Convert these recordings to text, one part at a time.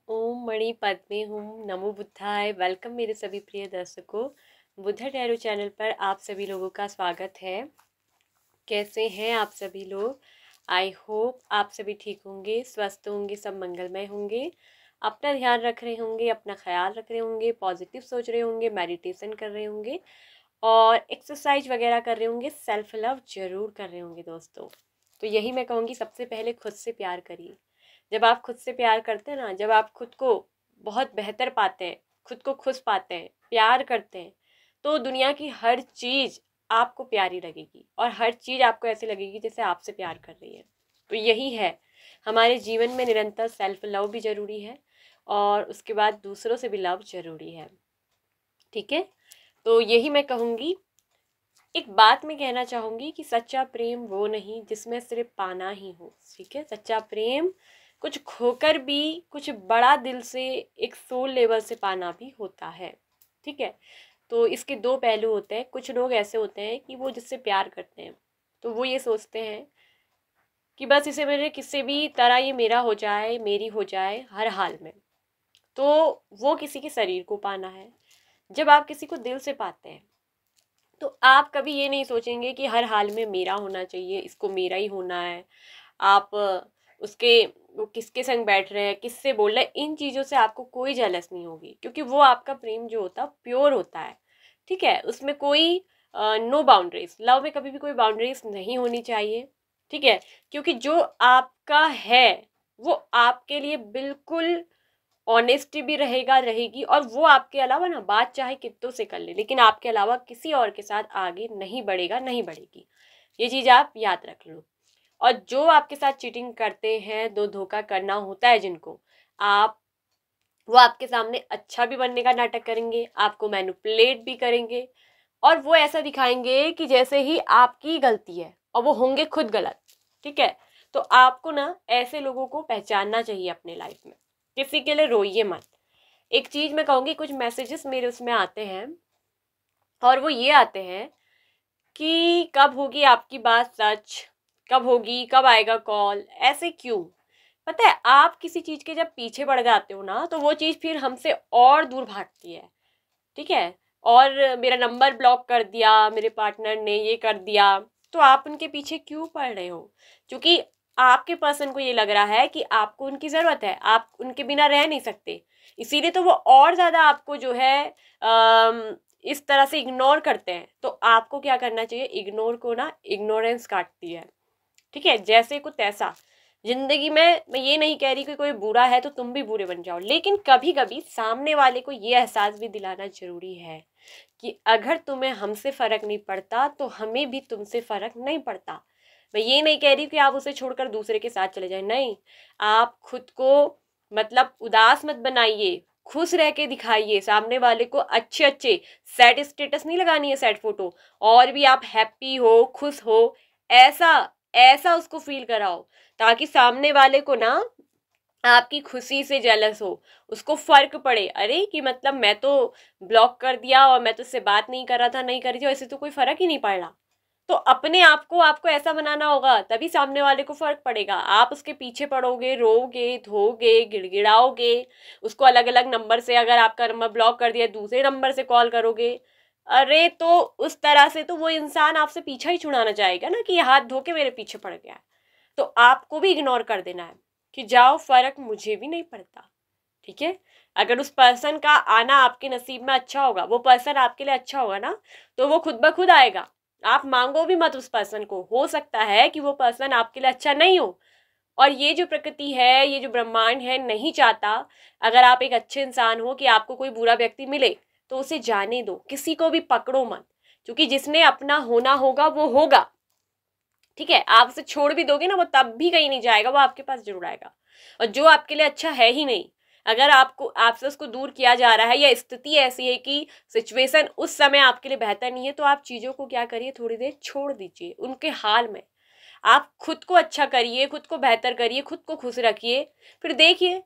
ओम मणि पद्मे हूँ। नमो बुद्धाय। वेलकम मेरे सभी प्रिय दर्शकों। बुद्धा टैरो चैनल पर आप सभी लोगों का स्वागत है। कैसे हैं आप सभी लोग? आई होप आप सभी ठीक होंगे, स्वस्थ होंगे, सब मंगलमय होंगे, अपना ध्यान रख रहे होंगे, अपना ख्याल रख रहे होंगे, पॉजिटिव सोच रहे होंगे, मेडिटेशन कर रहे होंगे और एक्सरसाइज वगैरह कर रहे होंगे। सेल्फ लव जरूर कर रहे होंगे दोस्तों। तो यही मैं कहूँगी, सबसे पहले खुद से प्यार करिए। जब आप खुद से प्यार करते हैं ना, जब आप खुद को बहुत बेहतर पाते हैं, खुद को खुश पाते हैं, प्यार करते हैं, तो दुनिया की हर चीज़ आपको प्यारी लगेगी और हर चीज़ आपको ऐसे लगेगी जैसे आपसे प्यार कर रही है। तो यही है, हमारे जीवन में निरंतर सेल्फ लव भी ज़रूरी है और उसके बाद दूसरों से भी लव ज़रूरी है। ठीक है, तो यही मैं कहूँगी। एक बात मैं कहना चाहूँगी कि सच्चा प्रेम वो नहीं जिसमें सिर्फ पाना ही हो। ठीक है, सच्चा प्रेम कुछ खोकर भी कुछ बड़ा दिल से, एक सोल लेवल से पाना भी होता है। ठीक है, तो इसके दो पहलू होते हैं। कुछ लोग ऐसे होते हैं कि वो जिससे प्यार करते हैं तो वो ये सोचते हैं कि बस इसे मेरे किसी भी तरह ये मेरा हो जाए, मेरी हो जाए हर हाल में। तो वो किसी के शरीर को पाना है। जब आप किसी को दिल से पाते हैं तो आप कभी ये नहीं सोचेंगे कि हर हाल में मेरा होना चाहिए, इसको मेरा ही होना है। आप उसके, वो किसके संग बैठ रहे हैं, किससे बोल रहे हैं, इन चीज़ों से आपको कोई जेलस नहीं होगी, क्योंकि वो आपका प्रेम जो होता है प्योर होता है। ठीक है, उसमें कोई नो बाउंड्रीज, लव में कभी भी कोई बाउंड्रीज नहीं होनी चाहिए। ठीक है, क्योंकि जो आपका है वो आपके लिए बिल्कुल ऑनेस्टी भी रहेगा, रहेगी, और वो आपके अलावा ना बात चाहे कितनों से कर ले, लेकिन आपके अलावा किसी और के साथ आगे नहीं बढ़ेगा, नहीं बढ़ेगी। ये चीज़ आप याद रख लो। और जो आपके साथ चीटिंग करते हैं, दो धोखा करना होता है जिनको, आप, वो आपके सामने अच्छा भी बनने का नाटक करेंगे, आपको मैनिपुलेट भी करेंगे, और वो ऐसा दिखाएंगे कि जैसे ही आपकी गलती है, और वो होंगे खुद गलत। ठीक है, तो आपको ना ऐसे लोगों को पहचानना चाहिए अपने लाइफ में। किसी के लिए रोइए मत। एक चीज मैं कहूँगी, कुछ मैसेजेस मेरे उसमें आते हैं और वो ये आते हैं कि कब होगी आपकी बात सच, कब होगी, कब आएगा कॉल, ऐसे क्यों? पता है, आप किसी चीज के जब पीछे पड़ जाते हो ना, तो वो चीज फिर हमसे और दूर भागती है। ठीक है, और मेरा नंबर ब्लॉक कर दिया, मेरे पार्टनर ने ये कर दिया, तो आप उनके पीछे क्यों पड़ रहे हो? क्योंकि आपके पर्सन को ये लग रहा है कि आपको उनकी ज़रूरत है, आप उनके बिना रह नहीं सकते, इसीलिए तो वो और ज़्यादा आपको जो है इस तरह से इग्नोर करते हैं। तो आपको क्या करना चाहिए? इग्नोर को ना इग्नोरेंस काटती है। ठीक है, जैसे को तैसा। जिंदगी में मैं ये नहीं कह रही कि कोई बुरा है तो तुम भी बुरे बन जाओ, लेकिन कभी कभी सामने वाले को ये एहसास भी दिलाना जरूरी है कि अगर तुम्हें हमसे फर्क नहीं पड़ता तो हमें भी तुमसे फर्क नहीं पड़ता। मैं ये नहीं कह रही कि आप उसे छोड़कर दूसरे के साथ चले जाएं, नहीं। आप खुद को मतलब उदास मत बनाइए, खुश रह के दिखाइए सामने वाले को। अच्छे अच्छे सैड स्टेटस नहीं लगानी है, सैड फोटो, और भी आप हैप्पी हो, खुश हो, ऐसा ऐसा उसको फील कराओ, ताकि सामने वाले को ना आपकी खुशी से जेलस हो, उसको फर्क पड़े। अरे कि मतलब मैं तो ब्लॉक कर दिया और मैं तो उससे बात नहीं कर रहा था, नहीं कर रही थी, ऐसे तो कोई फर्क ही नहीं पड़ रहा। तो अपने आप को आपको ऐसा बनाना होगा, तभी सामने वाले को फर्क पड़ेगा। आप उसके पीछे पड़ोगे, रोगे, धोगे, गिड़गिड़ाओगे, उसको अलग अलग नंबर से, अगर आपका नंबर ब्लॉक कर दिया दूसरे नंबर से कॉल करोगे, अरे तो उस तरह से तो वो इंसान आपसे पीछा ही छुड़ाना चाहेगा ना, कि ये हाथ धो के मेरे पीछे पड़ गया। तो आपको भी इग्नोर कर देना है कि जाओ, फर्क मुझे भी नहीं पड़ता। ठीक है, अगर उस पर्सन का आना आपके नसीब में अच्छा होगा, वो पर्सन आपके लिए अच्छा होगा ना, तो वो खुद ब खुद आएगा। आप मांगो भी मत उस पर्सन को, हो सकता है कि वो पर्सन आपके लिए अच्छा नहीं हो, और ये जो प्रकृति है, ये जो ब्रह्मांड है, नहीं चाहता। अगर आप एक अच्छे इंसान हो कि आपको कोई बुरा व्यक्ति मिले, तो उसे जाने दो, किसी को भी पकड़ो मत, क्योंकि जिसने अपना होना होगा वो होगा। ठीक है, आप उसे छोड़ भी दोगे ना, वो तब भी कहीं नहीं जाएगा, वो आपके पास जरूर आएगा। और जो आपके लिए अच्छा है ही नहीं, अगर आपको, आपसे उसको दूर किया जा रहा है, या स्थिति ऐसी है कि सिचुएशन उस समय आपके लिए बेहतर नहीं है, तो आप चीजों को क्या करिए, थोड़ी देर छोड़ दीजिए उनके हाल में। आप खुद को अच्छा करिए, खुद को बेहतर करिए, खुद को खुश रखिए। फिर देखिए,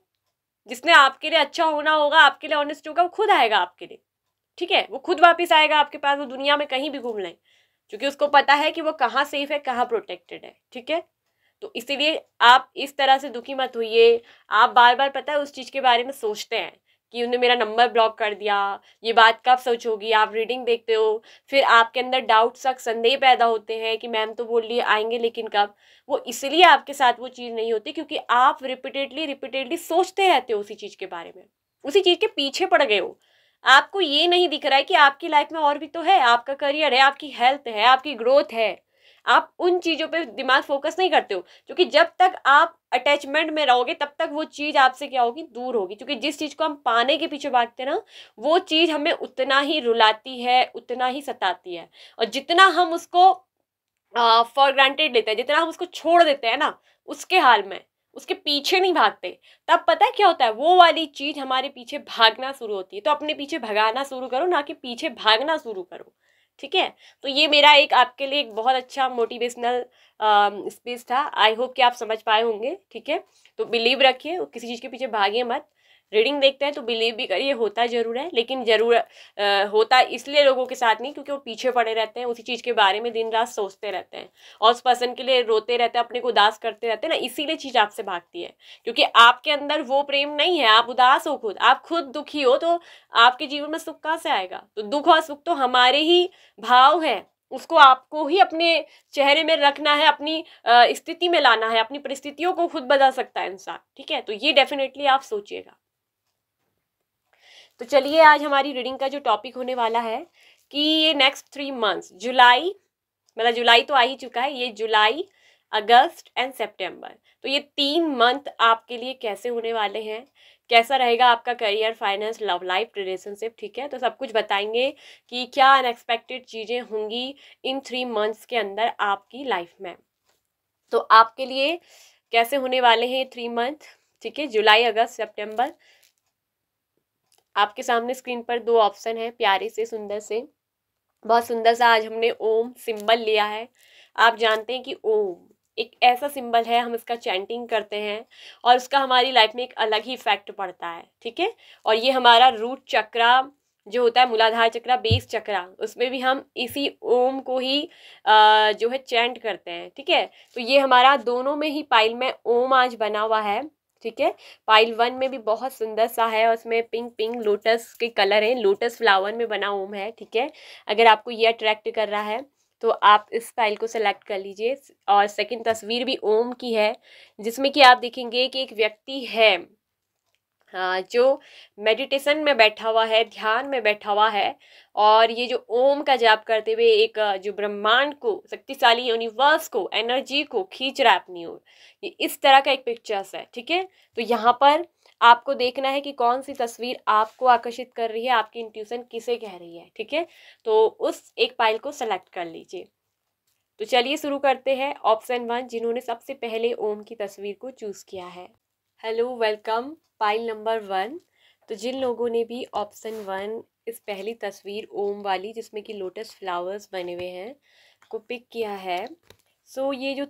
जिसने आपके लिए अच्छा होना होगा, आपके लिए ऑनेस्ट होगा, वो खुद आएगा आपके लिए। ठीक है, वो खुद वापस आएगा आपके पास, वो दुनिया में कहीं भी घूम लें, क्योंकि उसको पता है कि वो कहाँ सेफ है, कहाँ प्रोटेक्टेड है। ठीक है, तो इसीलिए आप इस तरह से दुखी मत होइए। आप बार बार पता है उस चीज़ के बारे में सोचते हैं कि उन्होंने मेरा नंबर ब्लॉक कर दिया, ये बात कब सच होगी। आप रीडिंग देखते हो, फिर आपके अंदर डाउट शक संदेह पैदा होते हैं कि मैम तो बोल रही है आएंगे लेकिन कब। वो इसलिए आपके साथ वो चीज़ नहीं होती क्योंकि आप रिपीटेडली सोचते रहते हो उसी चीज़ के बारे में, उसी चीज़ के पीछे पड़ गए हो। आपको ये नहीं दिख रहा है कि आपकी लाइफ में और भी तो है, आपका करियर है, आपकी हेल्थ है, आपकी ग्रोथ है। आप उन चीज़ों पे दिमाग फोकस नहीं करते हो, क्योंकि जब तक आप अटैचमेंट में रहोगे तब तक वो चीज़ आपसे क्या होगी, दूर होगी। क्योंकि जिस चीज़ को हम पाने के पीछे भागते हैं ना, वो चीज़ हमें उतना ही रुलाती है, उतना ही सताती है। और जितना हम उसको फॉर ग्रांटेड लेते हैं, जितना हम उसको छोड़ देते हैं ना उसके हाल में, उसके पीछे नहीं भागते, तब पता है क्या होता है, वो वाली चीज हमारे पीछे भागना शुरू होती है। तो अपने पीछे भगाना शुरू करो, ना कि पीछे भागना शुरू करो। ठीक है, तो ये मेरा एक आपके लिए एक बहुत अच्छा मोटिवेशनल स्पीच था। आई होप कि आप समझ पाए होंगे। ठीक है, तो बिलीव रखिए, किसी चीज़ के पीछे भागिए मत। रीडिंग देखते हैं तो बिलीव भी करिए, होता जरूर है, लेकिन जरूर होता इसलिए लोगों के साथ नहीं क्योंकि वो पीछे पड़े रहते हैं, उसी चीज़ के बारे में दिन रात सोचते रहते हैं और उस पर्सन के लिए रोते रहते हैं, अपने को उदास करते रहते हैं ना, इसीलिए चीज़ आपसे भागती है। क्योंकि आपके अंदर वो प्रेम नहीं है, आप उदास हो, खुद आप खुद दुखी हो, तो आपके जीवन में सुख कहाँ से आएगा। तो दुख और सुख तो हमारे ही भाव है, उसको आपको ही अपने चेहरे में रखना है, अपनी स्थिति में लाना है। अपनी परिस्थितियों को खुद बदल सकता है इंसान। ठीक है, तो ये डेफिनेटली आप सोचिएगा। तो चलिए, आज हमारी रीडिंग का जो टॉपिक होने वाला है कि ये नेक्स्ट 3 मंथ्स, जुलाई, मतलब जुलाई तो आ ही चुका है, ये जुलाई, अगस्त एंड सितंबर, तो ये 3 मंथ आपके लिए कैसे होने वाले हैं, कैसा रहेगा आपका career, finance, love life, relationship. ठीक है, तो सब कुछ बताएंगे कि क्या अनएक्सपेक्टेड चीज़ें होंगी इन 3 मंथ्स के अंदर आपकी लाइफ में। तो आपके लिए कैसे होने वाले हैं ये 3 मंथ। ठीक है, जुलाई, अगस्त, सितंबर। आपके सामने स्क्रीन पर 2 ऑप्शन है, प्यारे से, सुंदर से, बहुत सुंदर सा आज हमने ओम सिंबल लिया है। आप जानते हैं कि ओम एक ऐसा सिंबल है, हम इसका चैंटिंग करते हैं और उसका हमारी लाइफ में एक अलग ही इफेक्ट पड़ता है। ठीक है, और ये हमारा रूट चक्रा जो होता है, मूलाधार चक्रा, बेस चक्रा, उसमें भी हम इसी ओम को ही जो है चैंट करते हैं। ठीक है, तो ये हमारा दोनों में ही पाइल में ओम आज बना हुआ है। ठीक है, पाइल 1 में भी बहुत सुंदर सा है, उसमें पिंक पिंक लोटस के कलर है, लोटस फ्लावर में बना ओम है। ठीक है, अगर आपको ये अट्रैक्ट कर रहा है तो आप इस फाइल को सेलेक्ट कर लीजिए। और सेकंड तस्वीर भी ओम की है, जिसमें कि आप देखेंगे कि एक व्यक्ति है जो मेडिटेशन में बैठा हुआ है, ध्यान में बैठा हुआ है, और ये जो ओम का जाप करते हुए एक जो ब्रह्मांड को, शक्तिशाली यूनिवर्स को, एनर्जी को खींच रहा है अपनी ओर, ये इस तरह का एक पिक्चर्स है। ठीक है, तो यहाँ पर आपको देखना है कि कौन सी तस्वीर आपको आकर्षित कर रही है, आपकी इंट्यूशन किसे कह रही है। ठीक है, तो उस एक फाइल को सेलेक्ट कर लीजिए। तो चलिए शुरू करते हैं। ऑप्शन 1, जिन्होंने सबसे पहले ओम की तस्वीर को चूज किया है, हेलो, वेलकम, फाइल नंबर 1। तो जिन लोगों ने भी ऑप्शन 1, इस पहली तस्वीर ओम वाली जिसमें कि लोटस फ्लावर्स बने हुए हैं, को पिक किया है, सो ये जो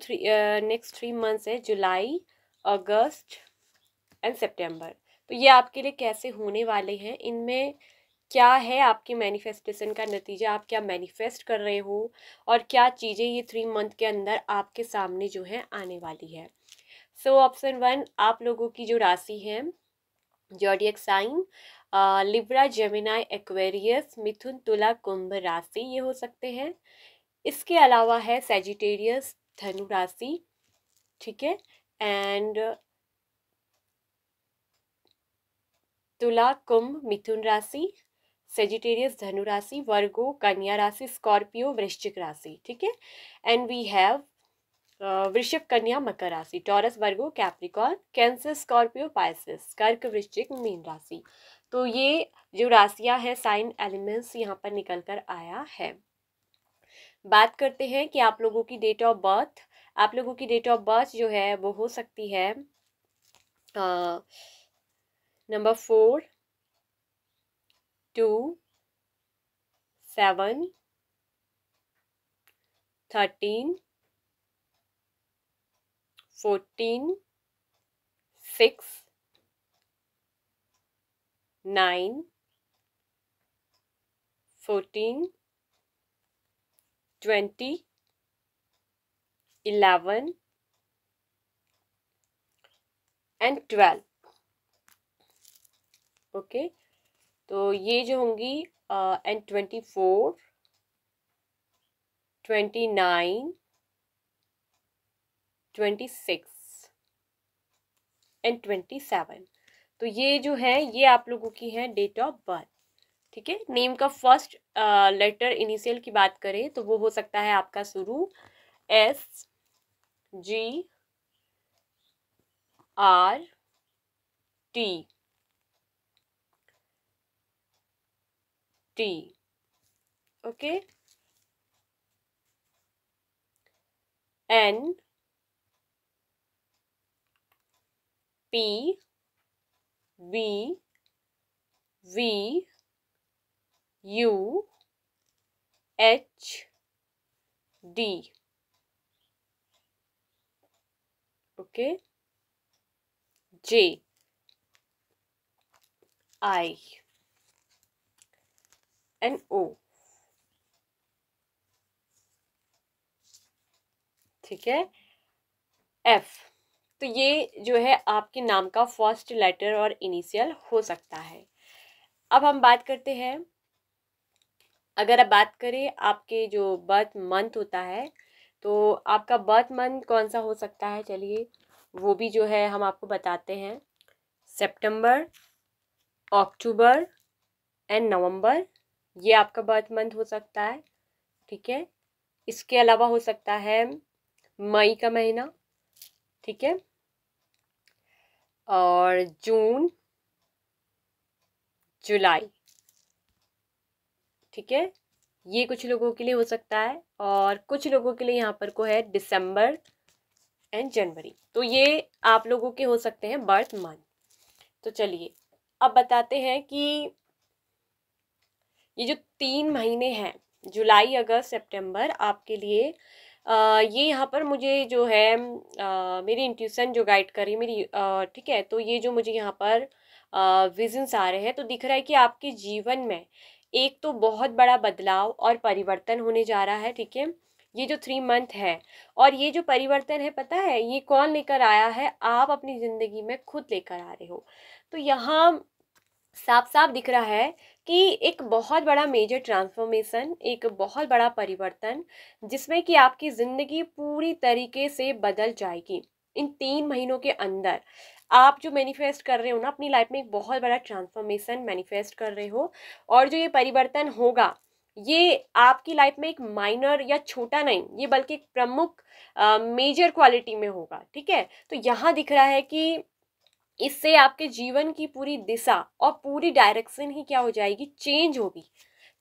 नेक्स्ट 3 मंथ्स है, जुलाई, अगस्त एंड सितंबर, तो ये आपके लिए कैसे होने वाले हैं, इनमें क्या है आपके मैनिफेस्टेशन का नतीजा, आप क्या मैनिफेस्ट कर रहे हो, और क्या चीज़ें ये 3 मंथ के अंदर आपके सामने जो है आने वाली है। सो ऑप्शन 1, आप लोगों की जो राशि है, zodiac sign, Libra, Gemini, Aquarius, मिथुन, तुला, कुंभ राशि, ये हो सकते हैं। इसके अलावा है सैजिटेरियस, धनु राशि। ठीक है, एंड तुला, कुंभ, मिथुन राशि, सेजिटेरियस, धनु राशि, वर्गो, कन्या राशि, स्कॉर्पियो, वृश्चिक राशि। ठीक है, एंड वी हैव वृषभ, कन्या, मकर राशि, टॉरस, वर्गो, कैप्रिकॉर्न, कैंसर, स्कॉर्पियो, पाइसेस, कर्क, वृश्चिक, मीन राशि। तो ये जो राशियां हैं, साइन एलिमेंट्स यहाँ पर निकल कर आया है। बात करते हैं कि आप लोगों की डेट ऑफ बर्थ। आप लोगों की डेट ऑफ बर्थ जो है वो हो सकती है नंबर 4, 2, 7, 13, 14, 6, 9, 14, 20, 11, एंड 12। ओके, तो ये जो होंगी एंड 24, 29, 26 एंड 27। तो ये जो है ये आप लोगों की है डेट ऑफ बर्थ। ठीक है, नेम का फर्स्ट लेटर इनिशियल की बात करें तो वो हो सकता है आपका शुरू S G R T T। Okay, N P V V U H D। Okay, J I N O। ठीक है, F। तो ये जो है आपके नाम का फर्स्ट लेटर और इनिशियल हो सकता है। अब हम बात करते हैं, अगर आप बात करें आपके जो बर्थ मंथ होता है तो आपका बर्थ मंथ कौन सा हो सकता है, चलिए वो भी जो है हम आपको बताते हैं। सितंबर, अक्टूबर एंड नवंबर, ये आपका बर्थ मंथ हो सकता है। ठीक है, इसके अलावा हो सकता है मई का महीना। ठीक है, और जून, जुलाई। ठीक है, ये कुछ लोगों के लिए हो सकता है, और कुछ लोगों के लिए यहाँ पर को है दिसंबर एंड जनवरी। तो ये आप लोगों के हो सकते हैं बर्थ मंथ। तो चलिए अब बताते हैं कि ये जो 3 महीने हैं, जुलाई अगस्त सितंबर, आपके लिए ये यहाँ पर मुझे जो है मेरी इंट्यूशन जो गाइड कर रही है मेरी, ठीक है, तो ये जो मुझे यहाँ पर विजन्स आ रहे हैं तो दिख रहा है कि आपके जीवन में एक तो बहुत बड़ा बदलाव और परिवर्तन होने जा रहा है। ठीक है, ये जो 3 मंथ है और ये जो परिवर्तन है, पता है ये कौन लेकर आया है, आप अपनी जिंदगी में खुद लेकर आ रहे हो। तो यहाँ साफ साफ दिख रहा है कि एक बहुत बड़ा मेजर ट्रांसफॉर्मेशन, एक बहुत बड़ा परिवर्तन जिसमें कि आपकी ज़िंदगी पूरी तरीके से बदल जाएगी इन 3 महीनों के अंदर। आप जो मैनिफेस्ट कर रहे हो ना अपनी लाइफ में, एक बहुत बड़ा ट्रांसफॉर्मेशन मैनिफेस्ट कर रहे हो, और जो ये परिवर्तन होगा ये आपकी लाइफ में एक माइनर या छोटा नहीं, ये बल्कि एक प्रमुख मेजर क्वालिटी में होगा। ठीक है, तो यहाँ दिख रहा है कि इससे आपके जीवन की पूरी दिशा और पूरी डायरेक्शन ही क्या हो जाएगी, चेंज होगी।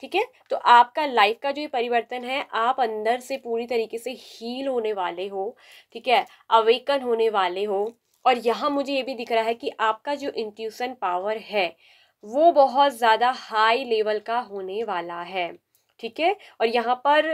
ठीक है, तो आपका लाइफ का जो ये परिवर्तन है, आप अंदर से पूरी तरीके से हील होने वाले हो। ठीक है, अवेकन होने वाले हो। और यहाँ मुझे ये भी दिख रहा है कि आपका जो इंट्यूशन पावर है वो बहुत ज़्यादा हाई लेवल का होने वाला है। ठीक है, और यहाँ पर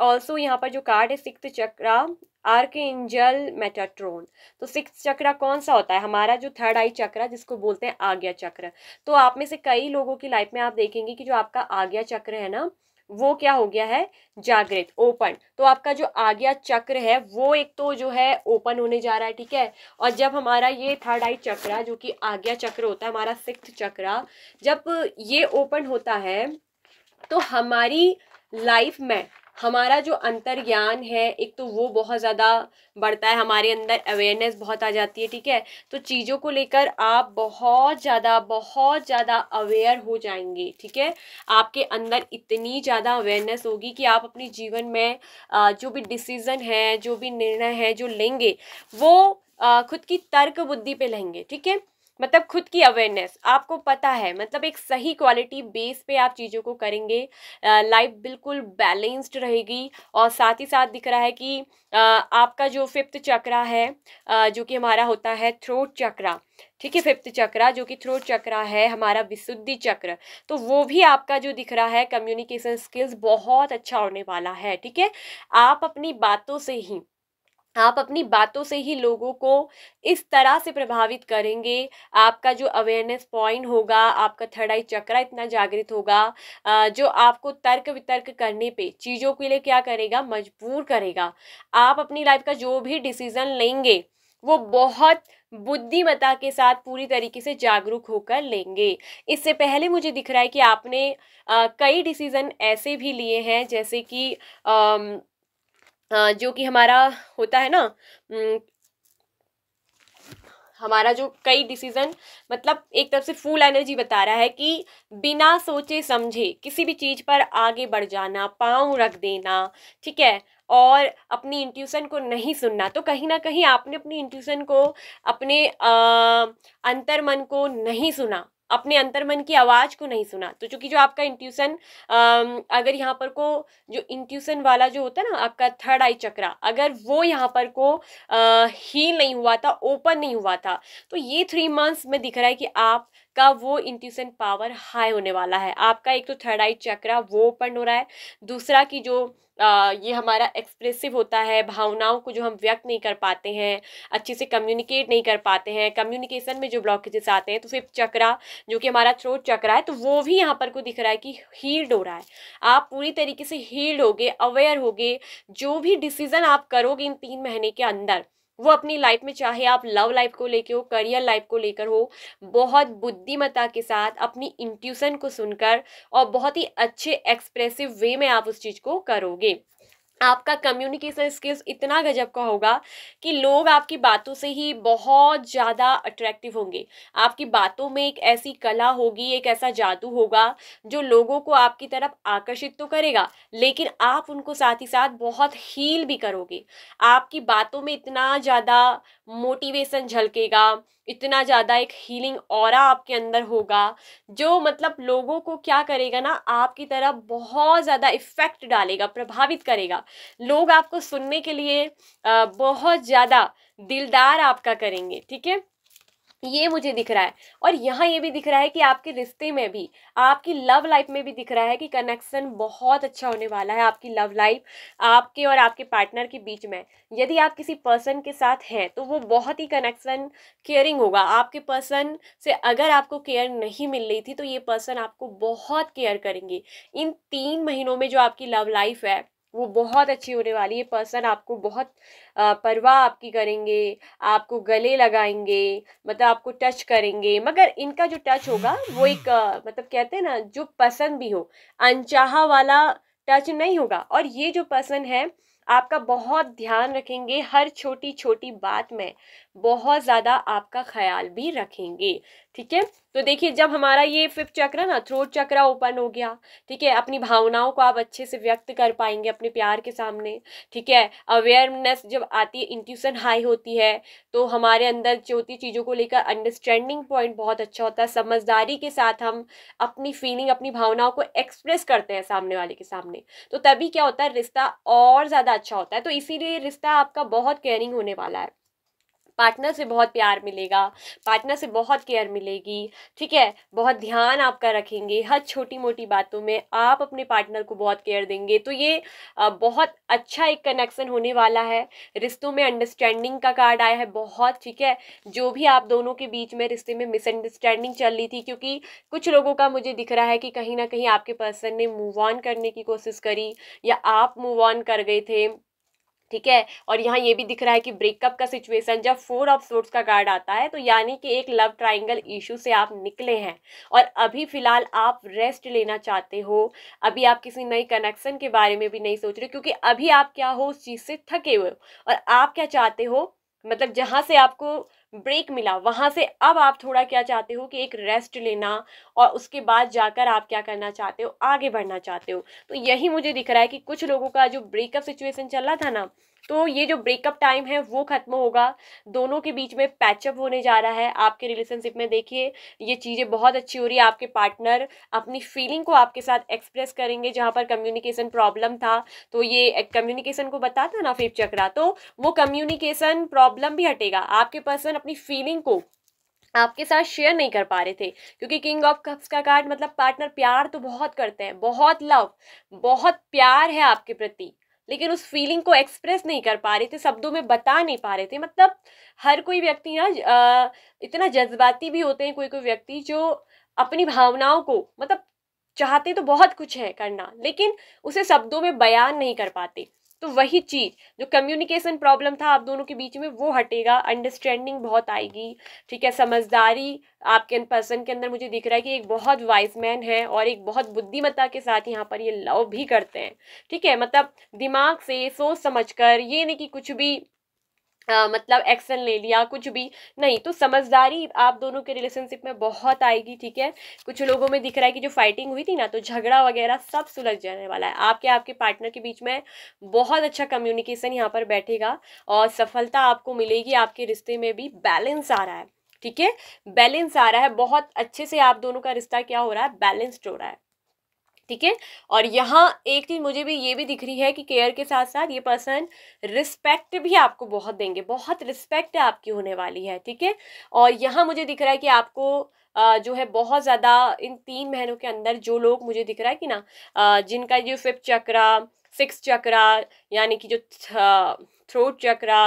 ऑल्सो यहाँ पर जो कार्ड है सिक्स्थ चक्रा, आर्कएंजल मेटाट्रॉन। तो सिक्स्थ चक्र कौन सा होता है, हमारा जो थर्ड आई चक्र जिसको बोलते हैं आज्ञा चक्र। तो आप में से कई लोगों की लाइफ में आप देखेंगे कि जो आपका आज्ञा चक्र है ना, वो क्या हो गया है, जागृत, ओपन। तो आपका जो आज्ञा चक्र है वो एक तो जो है ओपन होने जा रहा है। ठीक है, और जब हमारा ये थर्ड आई चक्र जो कि आज्ञा चक्र होता है, हमारा सिक्स्थ चक्र, जब ये ओपन होता है तो हमारी लाइफ में हमारा जो अंतर्ज्ञान है एक तो वो बहुत ज़्यादा बढ़ता है, हमारे अंदर अवेयरनेस बहुत आ जाती है। ठीक है, तो चीज़ों को लेकर आप बहुत ज़्यादा अवेयर हो जाएंगे। ठीक है, आपके अंदर इतनी ज़्यादा अवेयरनेस होगी कि आप अपने जीवन में जो भी डिसीज़न है, जो भी निर्णय है जो लेंगे, वो खुद की तर्क बुद्धि पे लेंगे। ठीक है, मतलब खुद की अवेयरनेस आपको पता है, मतलब एक सही क्वालिटी बेस पे आप चीज़ों को करेंगे, लाइफ बिल्कुल बैलेंस्ड रहेगी। और साथ ही साथ दिख रहा है कि आपका जो फिफ्थ चक्र है, जो कि हमारा होता है थ्रोट चक्र। ठीक है, फिफ्थ चक्र जो कि थ्रोट चक्र है हमारा विशुद्धि चक्र, तो वो भी आपका जो दिख रहा है कम्युनिकेशन स्किल्स बहुत अच्छा होने वाला है। ठीक है, आप अपनी बातों से ही लोगों को इस तरह से प्रभावित करेंगे, आपका जो अवेयरनेस पॉइंट होगा, आपका थर्ड आई चक्र इतना जागृत होगा जो आपको तर्क वितर्क करने पे, चीज़ों के लिए क्या करेगा, मजबूर करेगा। आप अपनी लाइफ का जो भी डिसीजन लेंगे वो बहुत बुद्धिमत्ता के साथ पूरी तरीके से जागरूक होकर लेंगे। इससे पहले मुझे दिख रहा है कि आपने कई डिसीज़न ऐसे भी लिए हैं, जैसे कि जो कि हमारा होता है ना, हमारा जो कई डिसीजन, मतलब एक तरफ से फुल एनर्जी बता रहा है कि बिना सोचे समझे किसी भी चीज पर आगे बढ़ जाना, पाँव रख देना, ठीक है, और अपनी इंट्यूशन को नहीं सुनना। तो कहीं ना कहीं आपने अपनी इंट्यूशन को, अपने अंतर मन को नहीं सुना, अपने अंतर मन की आवाज को नहीं सुना। तो चूंकि जो आपका इंट्यूशन, अगर यहाँ पर को जो इंट्यूशन वाला जो होता है ना आपका थर्ड आई चक्रा, अगर वो यहाँ पर को हील नहीं हुआ था, ओपन नहीं हुआ था, तो ये 3 मंथ्स में दिख रहा है कि आपका वो इंट्यूशन पावर हाई होने वाला है। आपका एक तो थर्ड आई चक्रा वो ओपन हो रहा है, दूसरा की जो ये हमारा एक्सप्रेसिव होता है, भावनाओं को जो हम व्यक्त नहीं कर पाते हैं, अच्छे से कम्युनिकेट नहीं कर पाते हैं, कम्युनिकेशन में जो ब्लॉकेजेस आते हैं, तो फिफ्थ चक्रा जो कि हमारा थ्रोट चक्रा है, तो वो भी यहाँ पर को दिख रहा है कि हील्ड हो रहा है। आप पूरी तरीके से हील्ड होगे, अवेयर होगे। जो भी डिसीजन आप करोगे इन 3 महीने के अंदर, वो अपनी लाइफ में, चाहे आप लव लाइफ को लेकर हो, करियर लाइफ को लेकर हो, बहुत बुद्धिमत्ता के साथ अपनी इंट्यूशन को सुनकर और बहुत ही अच्छे एक्सप्रेसिव वे में आप उस चीज को करोगे। आपका कम्युनिकेशन स्किल्स इतना गजब का होगा कि लोग आपकी बातों से ही बहुत ज़्यादा अट्रैक्टिव होंगे। आपकी बातों में एक ऐसी कला होगी, एक ऐसा जादू होगा जो लोगों को आपकी तरफ आकर्षित तो करेगा, लेकिन आप उनको साथ ही साथ बहुत हील भी करोगे। आपकी बातों में इतना ज़्यादा मोटिवेशन झलकेगा, इतना ज़्यादा एक हीलिंग ऑरा आपके अंदर होगा, जो मतलब लोगों को क्या करेगा ना, आपकी तरफ बहुत ज़्यादा इफेक्ट डालेगा, प्रभावित करेगा। लोग आपको सुनने के लिए बहुत ज़्यादा दिलदार आपका करेंगे, ठीक है, ये मुझे दिख रहा है। और यहाँ ये भी दिख रहा है कि आपके रिश्ते में भी, आपकी लव लाइफ में भी दिख रहा है कि कनेक्शन बहुत अच्छा होने वाला है। आपकी लव लाइफ आपके और आपके पार्टनर के बीच में, यदि आप किसी पर्सन के साथ हैं तो वो बहुत ही कनेक्शन केयरिंग होगा। आपके पर्सन से अगर आपको केयर नहीं मिल रही थी तो ये पर्सन आपको बहुत केयर करेंगे। इन 3 महीनों में जो आपकी लव लाइफ है वो बहुत अच्छी होने वाली है। पर्सन आपको बहुत परवाह आपकी करेंगे, आपको गले लगाएंगे, मतलब आपको टच करेंगे, मगर इनका जो टच होगा वो एक मतलब कहते हैं ना, जो पसंद भी हो, अनचाहा वाला टच नहीं होगा। और ये जो पर्सन है आपका बहुत ध्यान रखेंगे, हर छोटी छोटी बात में बहुत ज़्यादा आपका ख्याल भी रखेंगे, ठीक है। तो देखिए, जब हमारा ये फिफ्थ चक्र ना, थ्रोट चक्रा ओपन हो गया, ठीक है, अपनी भावनाओं को आप अच्छे से व्यक्त कर पाएंगे अपने प्यार के सामने, ठीक है। अवेयरनेस जब आती है, इंट्यूशन हाई होती है, तो हमारे अंदर जो होती चीज़ों को लेकर अंडरस्टैंडिंग पॉइंट बहुत अच्छा होता है। समझदारी के साथ हम अपनी फीलिंग, अपनी भावनाओं को एक्सप्रेस करते हैं सामने वाले के सामने, तो तभी क्या होता है, रिश्ता और ज़्यादा अच्छा होता है। तो इसीलिए रिश्ता आपका बहुत केयरिंग होने वाला है। पार्टनर से बहुत प्यार मिलेगा, पार्टनर से बहुत केयर मिलेगी, ठीक है। बहुत ध्यान आपका रखेंगे, हर छोटी मोटी बातों में आप अपने पार्टनर को बहुत केयर देंगे। तो ये बहुत अच्छा एक कनेक्शन होने वाला है। रिश्तों में अंडरस्टैंडिंग का कार्ड आया है बहुत, ठीक है। जो भी आप दोनों के बीच में रिश्ते में मिसअंडरस्टैंडिंग चल रही थी, क्योंकि कुछ लोगों का मुझे दिख रहा है कि कहीं ना कहीं आपके पर्सन ने मूव ऑन करने की कोशिश करी, या आप मूव ऑन कर गए थे, ठीक है। और यहाँ ये भी दिख रहा है कि ब्रेकअप का सिचुएशन, जब 4 ऑफ सोर्ड्स का कार्ड आता है तो यानी कि एक लव ट्रायंगल इशू से आप निकले हैं और अभी फिलहाल आप रेस्ट लेना चाहते हो। अभी आप किसी नई कनेक्शन के बारे में भी नहीं सोच रहे, क्योंकि अभी आप क्या हो, उस चीज़ से थके हुए हो। और आप क्या चाहते हो, मतलब जहाँ से आपको ब्रेक मिला वहाँ से अब आप थोड़ा क्या चाहते हो कि एक रेस्ट लेना, और उसके बाद जाकर आप क्या करना चाहते हो, आगे बढ़ना चाहते हो। तो यही मुझे दिख रहा है कि कुछ लोगों का जो ब्रेकअप सिचुएशन चल रहा था ना, तो ये जो ब्रेकअप टाइम है वो खत्म होगा, दोनों के बीच में पैचअप होने जा रहा है। आपके रिलेशनशिप में देखिए ये चीज़ें बहुत अच्छी हो रही है। आपके पार्टनर अपनी फीलिंग को आपके साथ एक्सप्रेस करेंगे, जहाँ पर कम्युनिकेशन प्रॉब्लम था, तो ये कम्युनिकेशन को बताता ना फिफ्थ चक्रा, तो वो कम्युनिकेशन प्रॉब्लम भी हटेगा। आपके पर्सन अपनी फीलिंग को आपके साथ शेयर नहीं कर पा रहे थे, क्योंकि किंग ऑफ कप्स का कार्ड मतलब पार्टनर प्यार तो बहुत करते हैं, बहुत लव, बहुत प्यार है आपके प्रति, लेकिन उस फीलिंग को एक्सप्रेस नहीं कर पा रहे थे, शब्दों में बता नहीं पा रहे थे। मतलब हर कोई व्यक्ति ना इतना जज्बाती भी होते हैं, कोई कोई व्यक्ति जो अपनी भावनाओं को, मतलब चाहते तो बहुत कुछ है करना, लेकिन उसे शब्दों में बयान नहीं कर पाते। तो वही चीज़ जो कम्युनिकेशन प्रॉब्लम था आप दोनों के बीच में वो हटेगा, अंडरस्टैंडिंग बहुत आएगी, ठीक है। समझदारी आपके पर्सन के अंदर मुझे दिख रहा है कि एक बहुत वाइज मैन है और एक बहुत बुद्धिमत्ता के साथ यहाँ पर ये लव भी करते हैं, ठीक है। मतलब दिमाग से सोच समझकर, ये नहीं कि कुछ भी मतलब एक्शन ले लिया, कुछ भी नहीं, तो समझदारी आप दोनों के रिलेशनशिप में बहुत आएगी, ठीक है। कुछ लोगों में दिख रहा है कि जो फाइटिंग हुई थी ना, तो झगड़ा वगैरह सब सुलझ जाने वाला है। आपके पार्टनर के बीच में बहुत अच्छा कम्युनिकेशन यहाँ पर बैठेगा और सफलता आपको मिलेगी। आपके रिश्ते में भी बैलेंस आ रहा है, ठीक है, बैलेंस आ रहा है। बहुत अच्छे से आप दोनों का रिश्ता क्या हो रहा है, बैलेंस्ड हो रहा है, ठीक है। और यहाँ एक चीज मुझे भी ये भी दिख रही है कि केयर के साथ साथ ये पर्सन रिस्पेक्ट भी आपको बहुत देंगे, बहुत रिस्पेक्ट आपकी होने वाली है, ठीक है। और यहाँ मुझे दिख रहा है कि आपको जो है बहुत ज़्यादा इन 3 महीनों के अंदर जो लोग मुझे दिख रहा है कि ना जिनका जो 5th चक्रा, 6th चक्रा, यानी कि जो थ्रोट चक्रा